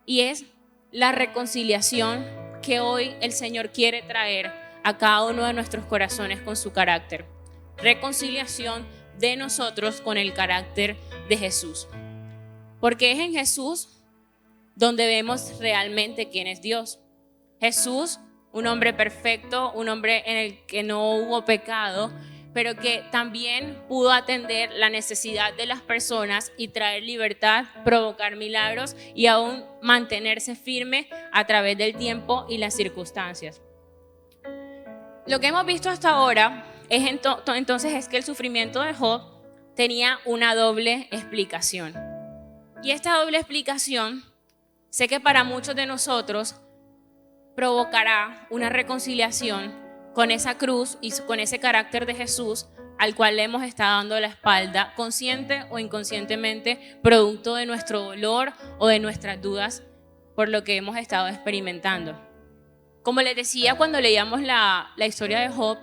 Y es la reconciliación que hoy el Señor quiere traer a cada uno de nuestros corazones con su carácter. Reconciliación de nosotros con el carácter de Jesús. Porque es en Jesús donde vemos realmente quién es Dios. Jesús, un hombre perfecto, un hombre en el que no hubo pecado, pero que también pudo atender la necesidad de las personas y traer libertad, provocar milagros y aún mantenerse firme a través del tiempo y las circunstancias. Lo que hemos visto hasta ahora entonces es que el sufrimiento de Job tenía una doble explicación. Y esta doble explicación, sé que para muchos de nosotros provocará una reconciliación con esa cruz y con ese carácter de Jesús al cual le hemos estado dando la espalda, consciente o inconscientemente, producto de nuestro dolor o de nuestras dudas por lo que hemos estado experimentando. Como les decía cuando leíamos la historia de Job,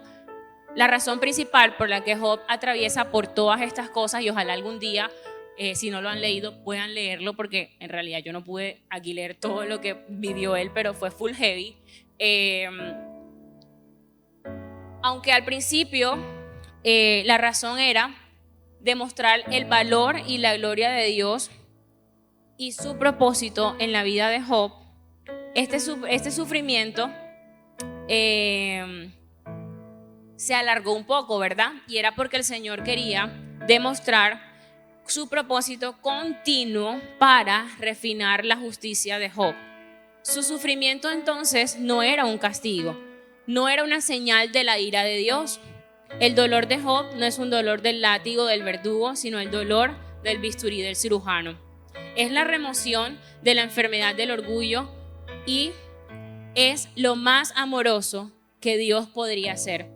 la razón principal por la que Job atraviesa por todas estas cosas, y ojalá algún día, si no lo han leído, puedan leerlo, porque en realidad yo no pude aquí leer todo lo que vivió él, pero fue full heavy. Aunque al principio la razón era demostrar el valor y la gloria de Dios y su propósito en la vida de Job, este sufrimiento se alargó un poco, ¿verdad? Y era porque el Señor quería demostrar su propósito continuo para refinar la justicia de Job. Su sufrimiento entonces no era un castigo, no era una señal de la ira de Dios. El dolor de Job no es un dolor del látigo del verdugo, sino el dolor del bisturí del cirujano. Es la remoción de la enfermedad del orgullo y es lo más amoroso que Dios podría hacer.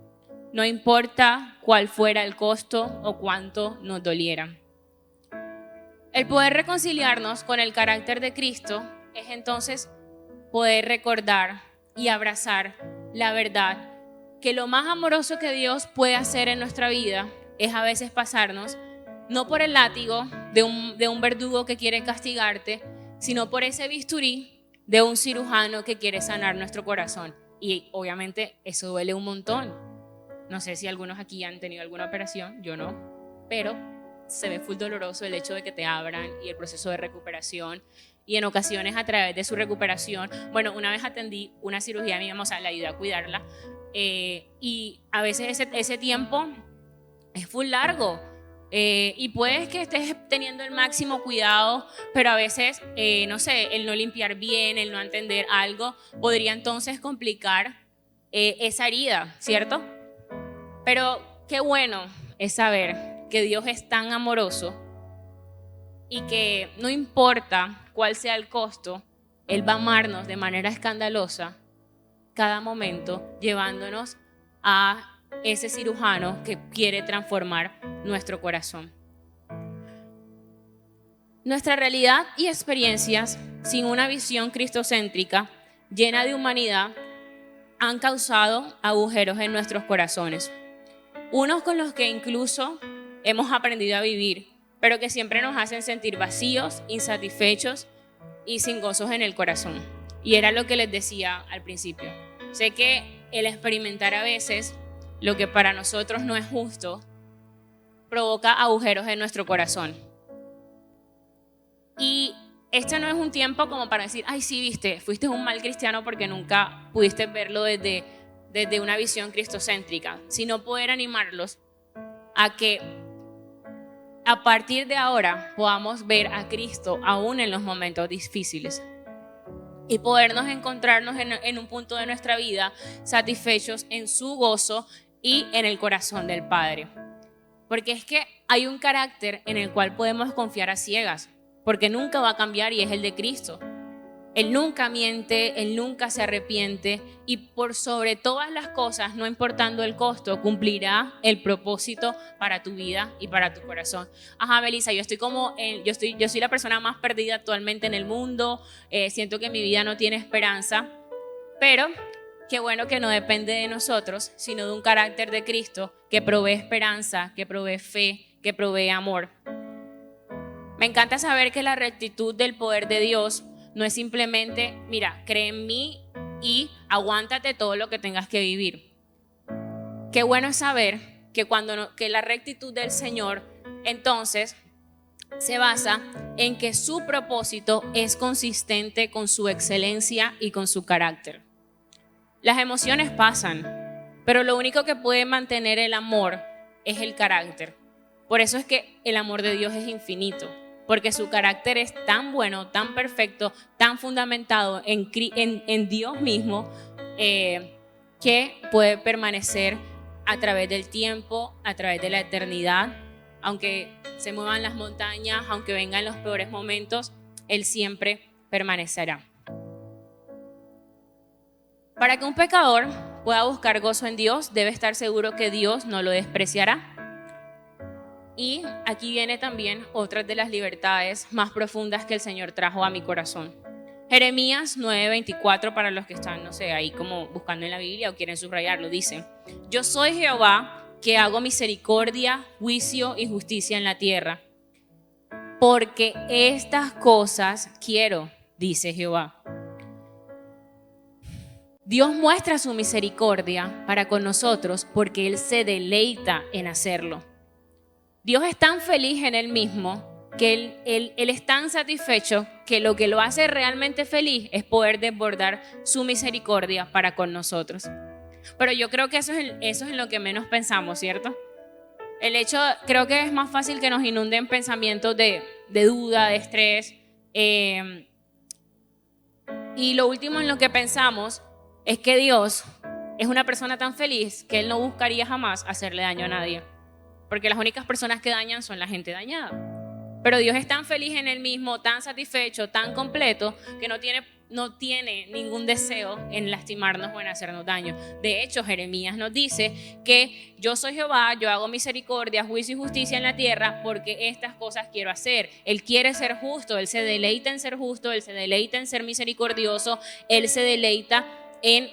No importa cuál fuera el costo o cuánto nos doliera. El poder reconciliarnos con el carácter de Cristo es entonces poder recordar y abrazar la verdad que lo más amoroso que Dios puede hacer en nuestra vida es a veces pasarnos no por el látigo de un verdugo que quiere castigarte, sino por ese bisturí de un cirujano que quiere sanar nuestro corazón. Y obviamente eso duele un montón. No sé si algunos aquí han tenido alguna operación, yo no, pero se ve full doloroso el hecho de que te abran y el proceso de recuperación. Y en ocasiones a través de su recuperación, bueno, una vez atendí una cirugía a mi mamá, o sea, la ayudé a cuidarla, y a veces ese tiempo es full largo, Y puedes que estés teniendo el máximo cuidado, pero a veces, no sé, el no limpiar bien, el no entender algo, podría entonces complicar esa herida, ¿cierto? Pero qué bueno es saber que Dios es tan amoroso y que no importa cuál sea el costo, Él va a amarnos de manera escandalosa cada momento, llevándonos a ese cirujano que quiere transformar nuestro corazón. Nuestra realidad y experiencias sin una visión cristocéntrica llena de humanidad han causado agujeros en nuestros corazones, unos con los que incluso hemos aprendido a vivir, pero que siempre nos hacen sentir vacíos, insatisfechos y sin gozos en el corazón. Y era lo que les decía al principio. Sé que el experimentar a veces lo que para nosotros no es justo provoca agujeros en nuestro corazón. Y este no es un tiempo como para decir, ay, sí, viste, fuiste un mal cristiano porque nunca pudiste verlo desde una visión cristocéntrica, sino poder animarlos a que a partir de ahora podamos ver a Cristo aún en los momentos difíciles y podernos encontrarnos en un punto de nuestra vida satisfechos en su gozo y en el corazón del Padre. Porque es que hay un carácter en el cual podemos confiar a ciegas, porque nunca va a cambiar y es el de Cristo. Él nunca miente, Él nunca se arrepiente y por sobre todas las cosas, no importando el costo, cumplirá el propósito para tu vida y para tu corazón. Ajá, Belisa, yo soy la persona más perdida actualmente en el mundo, siento que mi vida no tiene esperanza, pero qué bueno que no depende de nosotros, sino de un carácter de Cristo que provee esperanza, que provee fe, que provee amor. Me encanta saber que la rectitud del poder de Dios no es simplemente, mira, cree en mí y aguántate todo lo que tengas que vivir. Qué bueno es saber que la rectitud del Señor entonces se basa en que su propósito es consistente con su excelencia y con su carácter. Las emociones pasan, pero lo único que puede mantener el amor es el carácter. Por eso es que el amor de Dios es infinito. Porque su carácter es tan bueno, tan perfecto, tan fundamentado en Dios mismo, que puede permanecer a través del tiempo, a través de la eternidad. Aunque se muevan las montañas, aunque vengan los peores momentos, Él siempre permanecerá. Para que un pecador pueda buscar gozo en Dios, debe estar seguro que Dios no lo despreciará. Y aquí viene también otra de las libertades más profundas que el Señor trajo a mi corazón. Jeremías 9:24, para los que están, no sé, ahí como buscando en la Biblia o quieren subrayarlo, dice: Yo soy Jehová, que hago misericordia, juicio y justicia en la tierra. Porque estas cosas quiero, dice Jehová. Dios muestra su misericordia para con nosotros porque Él se deleita en hacerlo. Dios es tan feliz en Él mismo que Él es tan satisfecho que lo que lo hace realmente feliz es poder desbordar su misericordia para con nosotros. Pero yo creo que eso es en lo que menos pensamos, ¿cierto? Creo que es más fácil que nos inunden pensamientos de duda, de estrés. Y lo último en lo que pensamos es que Dios es una persona tan feliz que Él no buscaría jamás hacerle daño a nadie. Porque las únicas personas que dañan son la gente dañada. Pero Dios es tan feliz en Él mismo, tan satisfecho, tan completo, que no tiene ningún deseo en lastimarnos o en hacernos daño. De hecho, Jeremías nos dice que yo soy Jehová, yo hago misericordia, juicio y justicia en la tierra, porque estas cosas quiero hacer. Él quiere ser justo, Él se deleita en ser justo, Él se deleita en ser misericordioso, Él se deleita en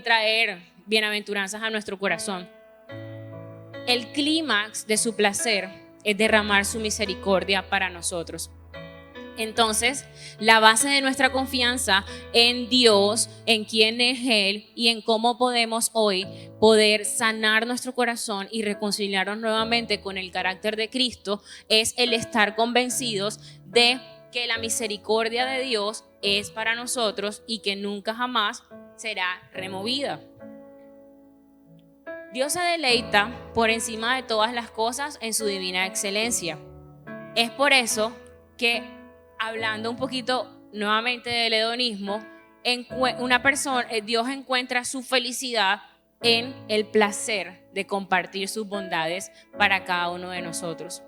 traer bienaventuranzas a nuestro corazón. El clímax de su placer es derramar su misericordia para nosotros. Entonces, la base de nuestra confianza en Dios, en quién es Él y en cómo podemos hoy poder sanar nuestro corazón y reconciliarnos nuevamente con el carácter de Cristo es el estar convencidos de que la misericordia de Dios es para nosotros y que nunca jamás será removida. Dios se deleita por encima de todas las cosas en su divina excelencia. Es por eso que, hablando un poquito nuevamente del hedonismo, Dios encuentra su felicidad en el placer de compartir sus bondades para cada uno de nosotros.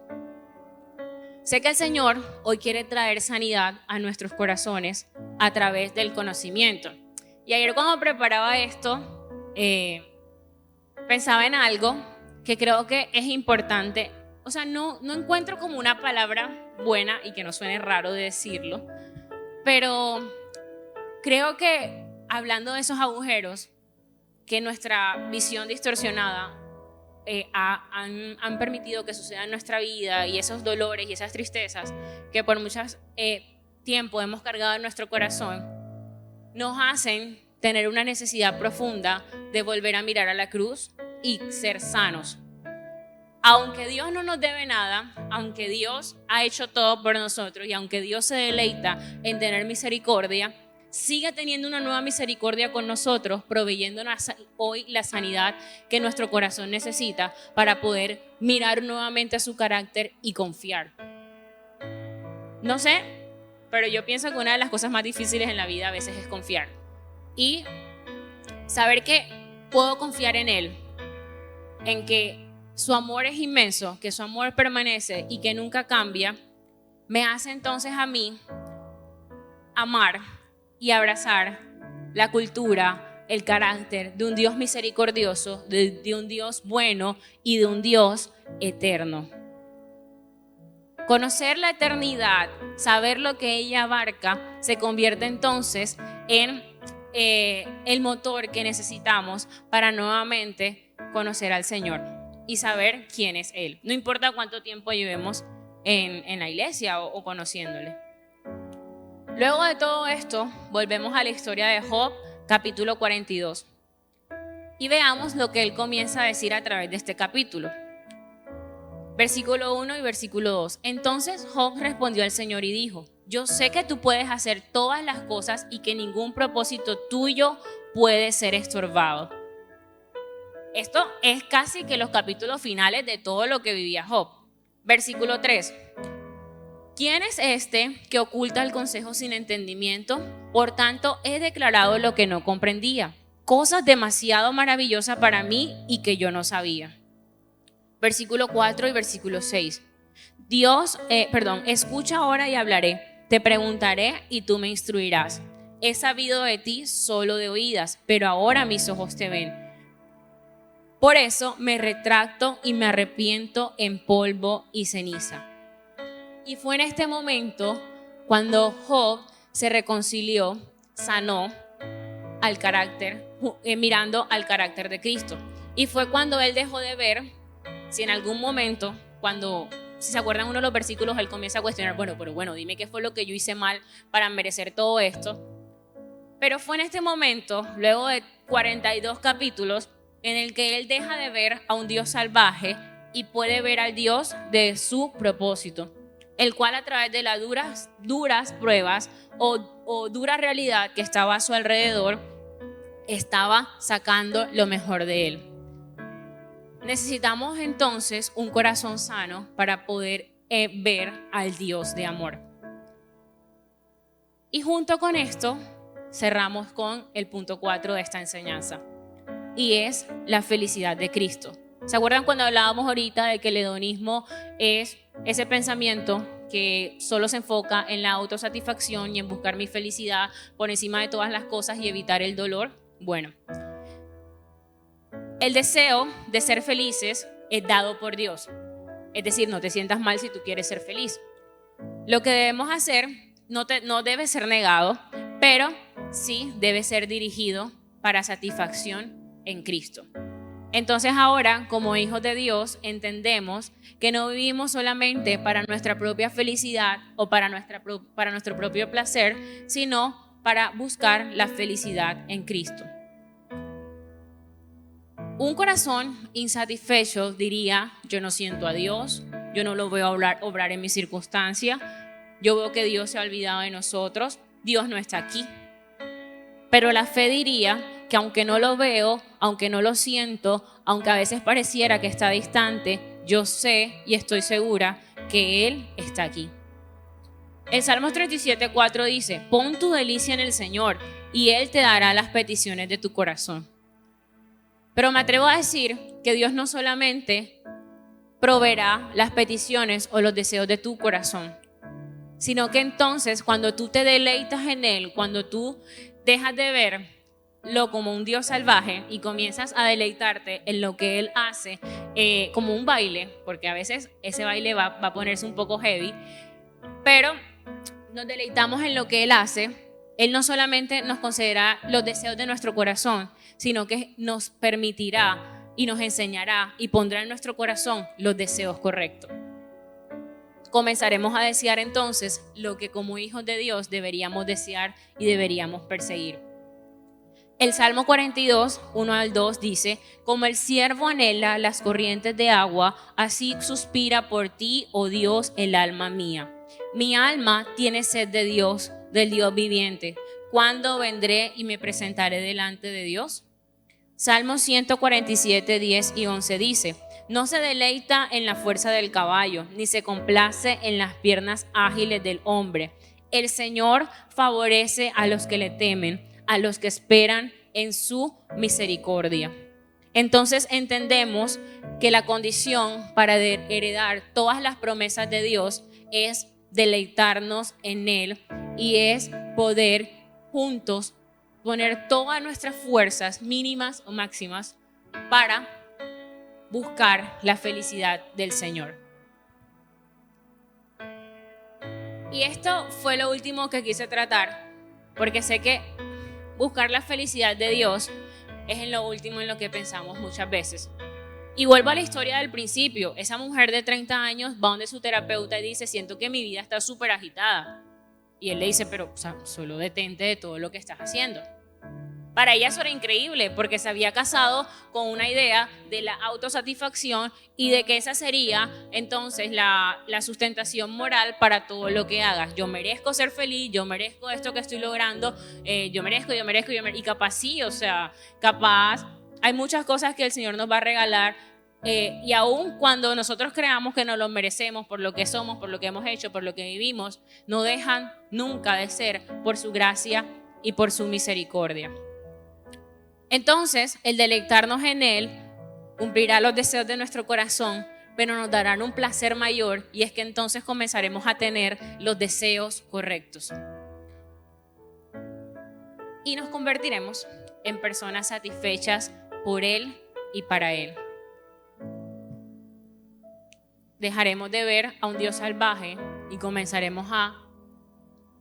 Sé que el Señor hoy quiere traer sanidad a nuestros corazones a través del conocimiento. Y ayer cuando preparaba esto, pensaba en algo que creo que es importante. O sea, no encuentro como una palabra buena y que no suene raro de decirlo, pero creo que hablando de esos agujeros que nuestra visión distorsionada han permitido que sucedan en nuestra vida, y esos dolores y esas tristezas que por mucho tiempo hemos cargado en nuestro corazón, nos hacen tener una necesidad profunda de volver a mirar a la cruz y ser sanos. Aunque Dios no nos debe nada, aunque Dios ha hecho todo por nosotros y aunque Dios se deleita en tener misericordia, sigue teniendo una nueva misericordia con nosotros, proveyéndonos hoy la sanidad que nuestro corazón necesita para poder mirar nuevamente a su carácter y confiar. No sé, pero yo pienso que una de las cosas más difíciles en la vida a veces es confiar. Y saber que puedo confiar en Él, en que su amor es inmenso, que su amor permanece y que nunca cambia, me hace entonces a mí amar y abrazar la cultura, el carácter de un Dios misericordioso, de un Dios bueno y de un Dios eterno. Conocer la eternidad, saber lo que ella abarca, se convierte entonces en el motor que necesitamos para nuevamente conocer al Señor y saber quién es Él. No importa cuánto tiempo llevemos en la iglesia o conociéndole. Luego de todo esto, volvemos a la historia de Job, capítulo 42. Y veamos lo que él comienza a decir a través de este capítulo. Versículo 1 y versículo 2. Entonces Job respondió al Señor y dijo: yo sé que tú puedes hacer todas las cosas y que ningún propósito tuyo puede ser estorbado. Esto es casi que los capítulos finales de todo lo que vivía Job. Versículo 3. ¿Quién es este que oculta el consejo sin entendimiento? Por tanto, he declarado lo que no comprendía, cosas demasiado maravillosas para mí y que yo no sabía. Versículo 4 y versículo 6. Escucha ahora y hablaré, te preguntaré y tú me instruirás. He sabido de ti solo de oídas, pero ahora mis ojos te ven. Por eso me retracto y me arrepiento en polvo y ceniza. Y fue en este momento cuando Job se reconcilió, sanó al carácter, mirando al carácter de Cristo. Y fue cuando él dejó de ver, si en algún momento, si se acuerdan uno de los versículos, él comienza a cuestionar, bueno, dime qué fue lo que yo hice mal para merecer todo esto. Pero fue en este momento, luego de 42 capítulos, en el que él deja de ver a un Dios salvaje y puede ver al Dios de su propósito, el cual a través de las duras pruebas o dura realidad que estaba a su alrededor, estaba sacando lo mejor de él. Necesitamos entonces un corazón sano para poder ver al Dios de amor. Y junto con esto cerramos con el punto 4 de esta enseñanza, y es la felicidad de Cristo. ¿Se acuerdan cuando hablábamos ahorita de que el hedonismo es ese pensamiento que solo se enfoca en la autosatisfacción y en buscar mi felicidad por encima de todas las cosas y evitar el dolor? Bueno, el deseo de ser felices es dado por Dios. Es decir, no te sientas mal si tú quieres ser feliz. Lo que debemos hacer no debe ser negado, pero sí debe ser dirigido para satisfacción en Cristo. Entonces ahora, como hijos de Dios, entendemos que no vivimos solamente para nuestra propia felicidad o para nuestro propio placer, sino para buscar la felicidad en Cristo. Un corazón insatisfecho diría: yo no siento a Dios, yo no lo veo obrar en mi circunstancia, yo veo que Dios se ha olvidado de nosotros, Dios no está aquí. Pero la fe diría que aunque no lo veo, aunque no lo siento, aunque a veces pareciera que está distante, yo sé y estoy segura que Él está aquí. El Salmos 37:4 dice: pon tu delicia en el Señor y Él te dará las peticiones de tu corazón. Pero me atrevo a decir que Dios no solamente proveerá las peticiones o los deseos de tu corazón, sino que entonces cuando tú te deleitas en Él, cuando tú dejas de verlo como un Dios salvaje y comienzas a deleitarte en lo que Él hace, como un baile, porque a veces ese baile va a ponerse un poco heavy, pero nos deleitamos en lo que Él hace, Él no solamente nos concederá los deseos de nuestro corazón, sino que nos permitirá y nos enseñará y pondrá en nuestro corazón los deseos correctos. Comenzaremos a desear entonces lo que como hijos de Dios deberíamos desear y deberíamos perseguir. El Salmo 42, 1-2 dice: como el ciervo anhela las corrientes de agua, así suspira por ti, oh Dios, el alma mía. Mi alma tiene sed de Dios, del Dios viviente. ¿Cuándo vendré y me presentaré delante de Dios? Salmo 147, 10 y 11 dice: no se deleita en la fuerza del caballo, ni se complace en las piernas ágiles del hombre. El Señor favorece a los que le temen, a los que esperan en su misericordia. Entonces entendemos que la condición para heredar todas las promesas de Dios es deleitarnos en Él y es poder juntos poner todas nuestras fuerzas mínimas o máximas para buscar la felicidad del Señor. Y esto fue lo último que quise tratar, porque sé que buscar la felicidad de Dios es en lo último en lo que pensamos muchas veces. Y vuelvo a la historia del principio. Esa mujer de 30 años va donde su terapeuta y dice: siento que mi vida está súper agitada. Y él le dice: pero solo detente de todo lo que estás haciendo. Para ella eso era increíble, porque se había casado con una idea de la autosatisfacción y de que esa sería entonces la sustentación moral para todo lo que hagas. Yo merezco ser feliz, yo merezco esto que estoy logrando, yo merezco, y capaz sí, o sea, capaz hay muchas cosas que el Señor nos va a regalar, y aun cuando nosotros creamos que nos lo merecemos por lo que somos, por lo que hemos hecho, por lo que vivimos, no dejan nunca de ser por su gracia y por su misericordia. Entonces, el deleitarnos en Él cumplirá los deseos de nuestro corazón, pero nos darán un placer mayor, y es que entonces comenzaremos a tener los deseos correctos. Y nos convertiremos en personas satisfechas por Él y para Él. Dejaremos de ver a un Dios salvaje y comenzaremos a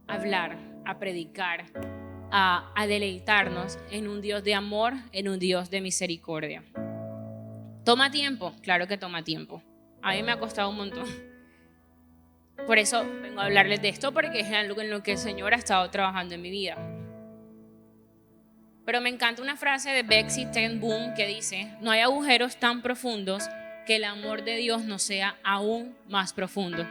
hablar, a predicar, a deleitarnos en un Dios de amor, en un Dios de misericordia. ¿Toma tiempo? Claro que toma tiempo. A mí me ha costado un montón. Por eso vengo a hablarles de esto, porque es algo en lo que el Señor ha estado trabajando en mi vida. Pero me encanta una frase de Betsy ten Boom que dice: no hay agujeros tan profundos que el amor de Dios no sea aún más profundo.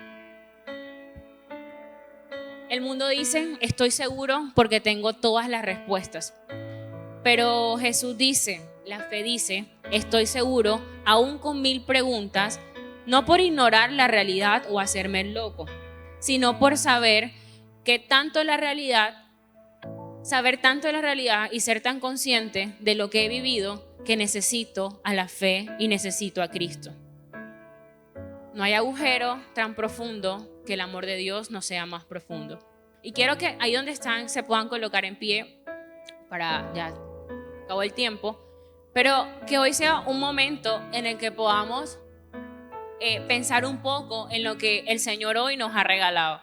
El mundo dice: estoy seguro porque tengo todas las respuestas. Pero Jesús dice, la fe dice: estoy seguro aún con 1000 preguntas, no por ignorar la realidad o hacerme el loco, sino por saber tanto de la realidad y ser tan consciente de lo que he vivido, que necesito a la fe y necesito a Cristo. No hay agujero tan profundo que el amor de Dios no sea más profundo. Y quiero que ahí donde están se puedan colocar en pie, para ya acabó el tiempo, pero que hoy sea un momento en el que podamos pensar un poco en lo que el Señor hoy nos ha regalado.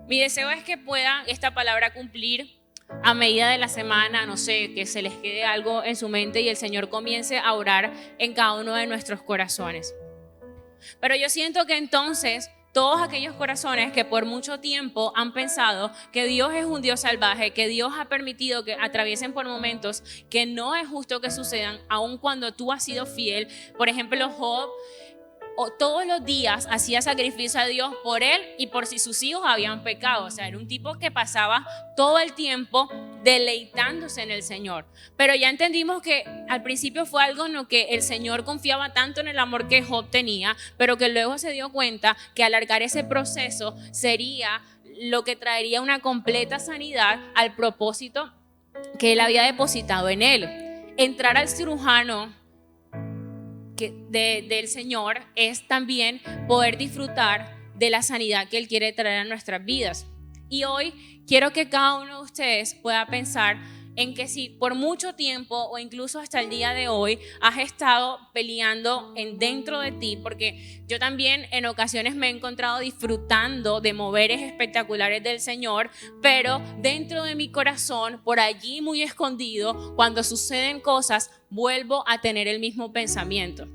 Mi deseo es que pueda esta palabra cumplir a medida de la semana, no sé, que se les quede algo en su mente y el Señor comience a orar en cada uno de nuestros corazones. Pero yo siento que entonces todos aquellos corazones que por mucho tiempo han pensado que Dios es un Dios salvaje, que Dios ha permitido que atraviesen por momentos que no es justo que sucedan, aun cuando tú has sido fiel. Por ejemplo, Job todos los días hacía sacrificio a Dios por él y por si sus hijos habían pecado. O sea, era un tipo que pasaba todo el tiempo deleitándose en el Señor. Pero ya entendimos que al principio fue algo en lo que el Señor confiaba tanto en el amor que Job tenía, pero que luego se dio cuenta que alargar ese proceso sería lo que traería una completa sanidad al propósito que él había depositado en él. Entrar al cirujano del Señor es también poder disfrutar de la sanidad que Él quiere traer a nuestras vidas. Y hoy quiero que cada uno de ustedes pueda pensar en que si por mucho tiempo o incluso hasta el día de hoy has estado peleando dentro de ti, porque yo también en ocasiones me he encontrado disfrutando de moveres espectaculares del Señor, pero dentro de mi corazón, por allí muy escondido, cuando suceden cosas, vuelvo a tener el mismo pensamiento.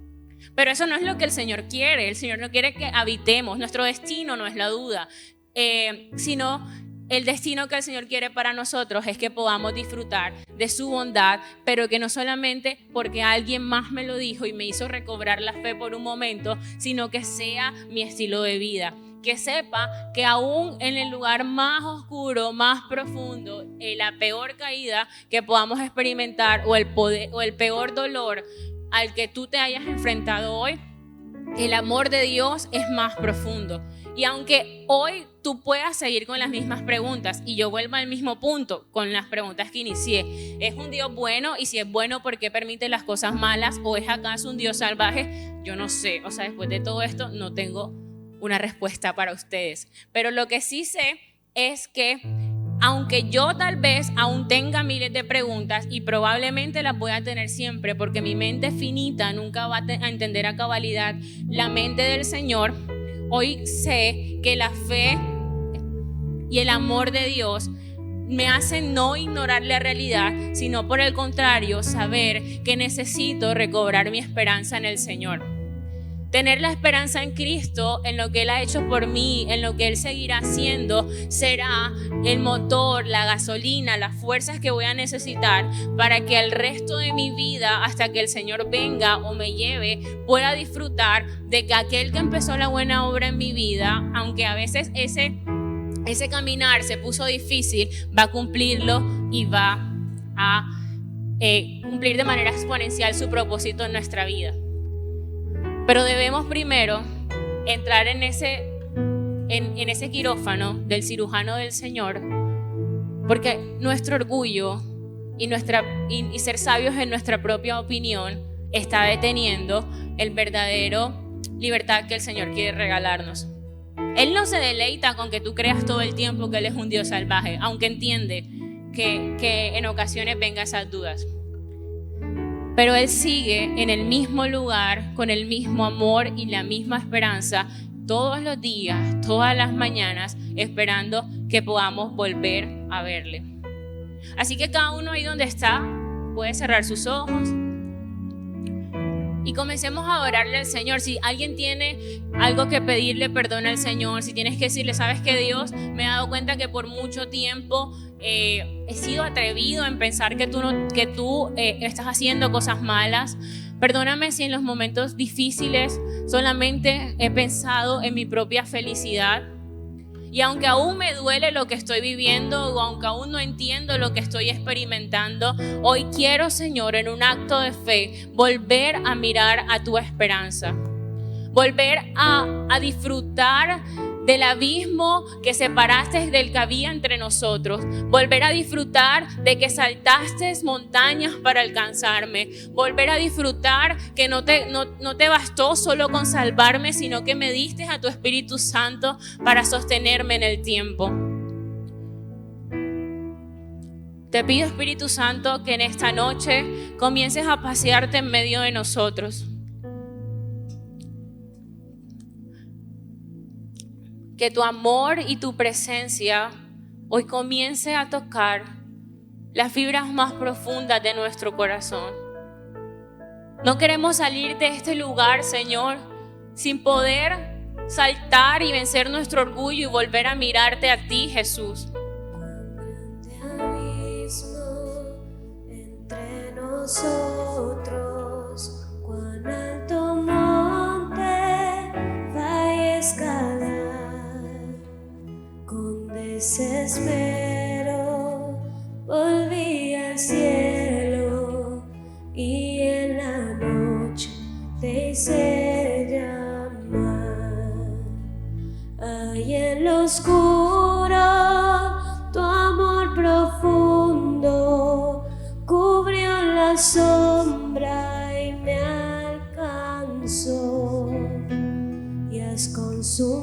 Pero eso no es lo que el Señor quiere. El Señor no quiere que habitemos. Nuestro destino no es la duda, sino el destino que el Señor quiere para nosotros es que podamos disfrutar de su bondad, pero que no solamente porque alguien más me lo dijo y me hizo recobrar la fe por un momento, sino que sea mi estilo de vida. Que sepa que aún en el lugar más oscuro, más profundo, la peor caída que podamos experimentar o el peor dolor al que tú te hayas enfrentado hoy, el amor de Dios es más profundo. Y aunque hoy tú puedas seguir con las mismas preguntas, y yo vuelvo al mismo punto con las preguntas que inicié, ¿es un Dios bueno? Y si es bueno, ¿por qué permite las cosas malas? ¿O es acaso un Dios salvaje? Yo no sé, o sea, después de todo esto no tengo una respuesta para ustedes. Pero lo que sí sé es que aunque yo tal vez aún tenga miles de preguntas, y probablemente las voy a tener siempre porque mi mente finita nunca va a entender a cabalidad la mente del Señor, hoy sé que la fe y el amor de Dios me hacen no ignorar la realidad, sino por el contrario, saber que necesito recobrar mi esperanza en el Señor. Tener la esperanza en Cristo, en lo que Él ha hecho por mí, en lo que Él seguirá haciendo, será el motor, la gasolina, las fuerzas que voy a necesitar para que el resto de mi vida, hasta que el Señor venga o me lleve, pueda disfrutar de que aquel que empezó la buena obra en mi vida, aunque a veces ese caminar se puso difícil, va a cumplirlo y va a cumplir de manera exponencial su propósito en nuestra vida. Pero debemos primero entrar en ese quirófano del cirujano del Señor, porque nuestro orgullo y ser sabios en nuestra propia opinión está deteniendo el verdadero libertad que el Señor quiere regalarnos. Él no se deleita con que tú creas todo el tiempo que Él es un Dios salvaje, aunque entiende que en ocasiones vengan esas dudas. Pero Él sigue en el mismo lugar, con el mismo amor y la misma esperanza, todos los días, todas las mañanas, esperando que podamos volver a verle. Así que cada uno ahí donde está puede cerrar sus ojos y comencemos a adorarle al Señor. Si alguien tiene algo que pedirle perdón al Señor, si tienes que decirle, ¿sabes qué, Dios? Me he dado cuenta que por mucho tiempo he sido atrevido en pensar que tú estás haciendo cosas malas. Perdóname si en los momentos difíciles solamente he pensado en mi propia felicidad. Y aunque aún me duele lo que estoy viviendo, o aunque aún no entiendo lo que estoy experimentando, hoy quiero, Señor, en un acto de fe, volver a mirar a tu esperanza. Volver a disfrutar del abismo que separaste del que había entre nosotros. Volver a disfrutar de que saltaste montañas para alcanzarme. Volver a disfrutar que no te bastó solo con salvarme, sino que me diste a tu Espíritu Santo para sostenerme en el tiempo. Te pido, Espíritu Santo, que en esta noche comiences a pasearte en medio de nosotros. Que tu amor y tu presencia hoy comience a tocar las fibras más profundas de nuestro corazón. No queremos salir de este lugar, Señor, sin poder saltar y vencer nuestro orgullo y volver a mirarte a ti, Jesús. Entre nosotros, cuán alto monte va a escalar. Con desespero y en lo oscuro tu amor profundo cubrió la sombra y me alcanzó, y has consumado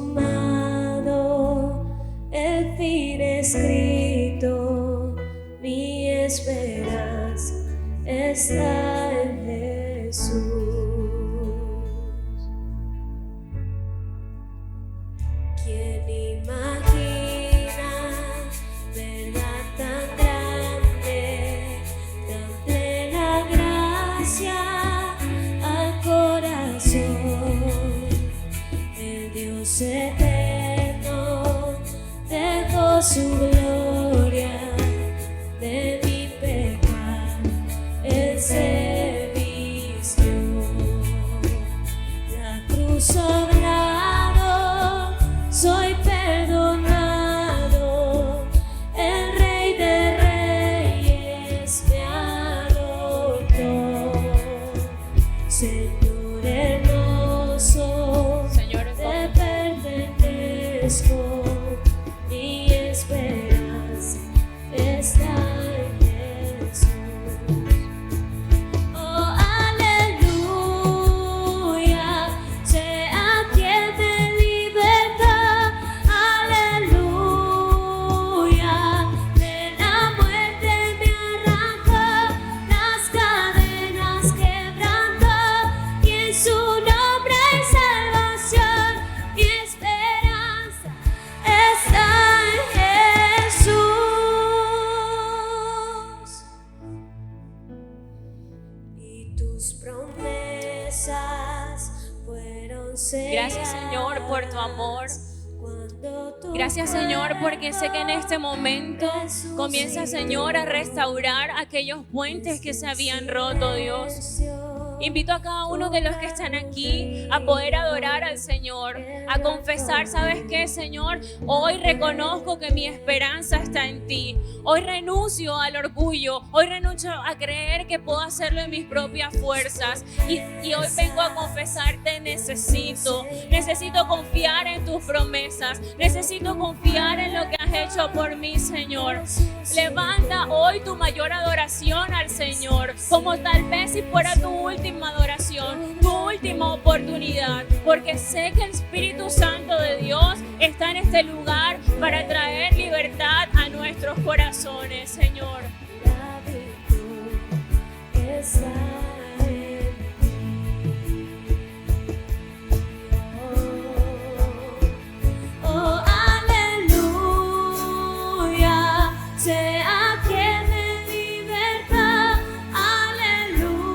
el fin escrito. Mi esperanza está en Jesús. ¿Quién imagina verdad tan grande, tan plena gracia al corazón? El Dios eterno dejó su gloria, de mi pecado Él se vistió. La cruz sobrado, soy perdonado, el Rey de Reyes me adoptó. Señor hermoso, Señor, te pertenezco, mi esperanza está en Jesús. Oh, aleluya, sea quien me liberta, aleluya, de la muerte me arranca, las cadenas quebranta, y en su nombre hay salvación, mi esperanza está en Jesús. Y tus promesas fueron selladas. gracias, Señor, por tu amor. Cuando tu Gracias, Señor, porque sé que en este momento comienza, Señor, a restaurar aquellos puentes que se habían roto, Dios. Invito a cada uno de los que están aquí a poder adorar al Señor, a confesar, ¿sabes qué, Señor? Hoy reconozco que mi esperanza está en ti. Hoy renuncio al orgullo, hoy renuncio a creer que puedo hacerlo en mis propias fuerzas. Y hoy vengo a confesarte, necesito confiar en tus promesas, necesito confiar en lo que has hecho por mí, Señor. Levanta hoy tu mayor adoración al Señor, como tal vez si fuera tu última adoración, tu última oportunidad, porque sé que el Espíritu Santo de Dios está en este lugar para traer libertad a nuestros corazones, Señor. la virtud está en ti. Oh, aleluya, sea quien me liberta, aleluya,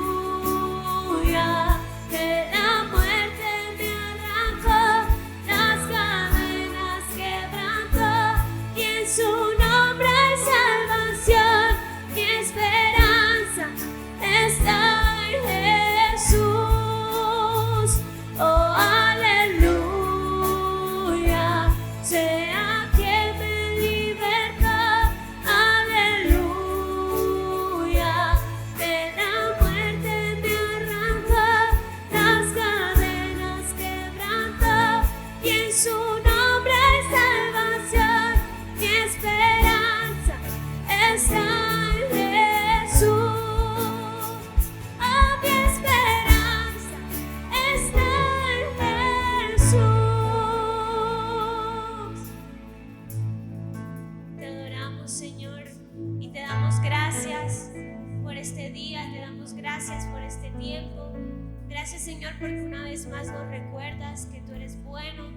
de la muerte me arrancó, las cadenas quebrantó, y en su nombre hay salvación, mi esperanza está en Jesús. Oh, aleluya, sea quien me liberta, aleluya, de la muerte me arranca, las cadenas quebranta, y en su nombre hay salvación, mi esperanza está en Jesús. Oh, mi esperanza está en Jesús. Te adoramos, Señor, y te damos gracias por este día, te damos gracias por este tiempo. Gracias, Señor, porque una vez más nos recuerdas que tú eres bueno.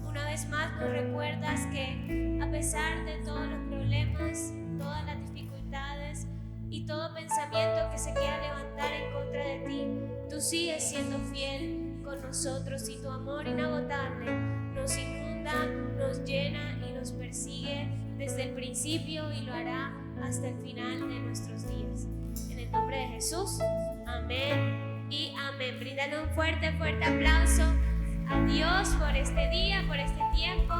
Una vez más nos recuerdas que a pesar de todos los problemas, todas las dificultades y todo pensamiento que se quiera levantar en contra de ti, tú sigues siendo fiel con nosotros, y tu amor inagotable nos inunda, nos llena y nos persigue desde el principio, y lo hará hasta el final de nuestros días. En el nombre de Jesús, amén y amén. Bríndale un fuerte aplauso a Dios por este día, por este tiempo.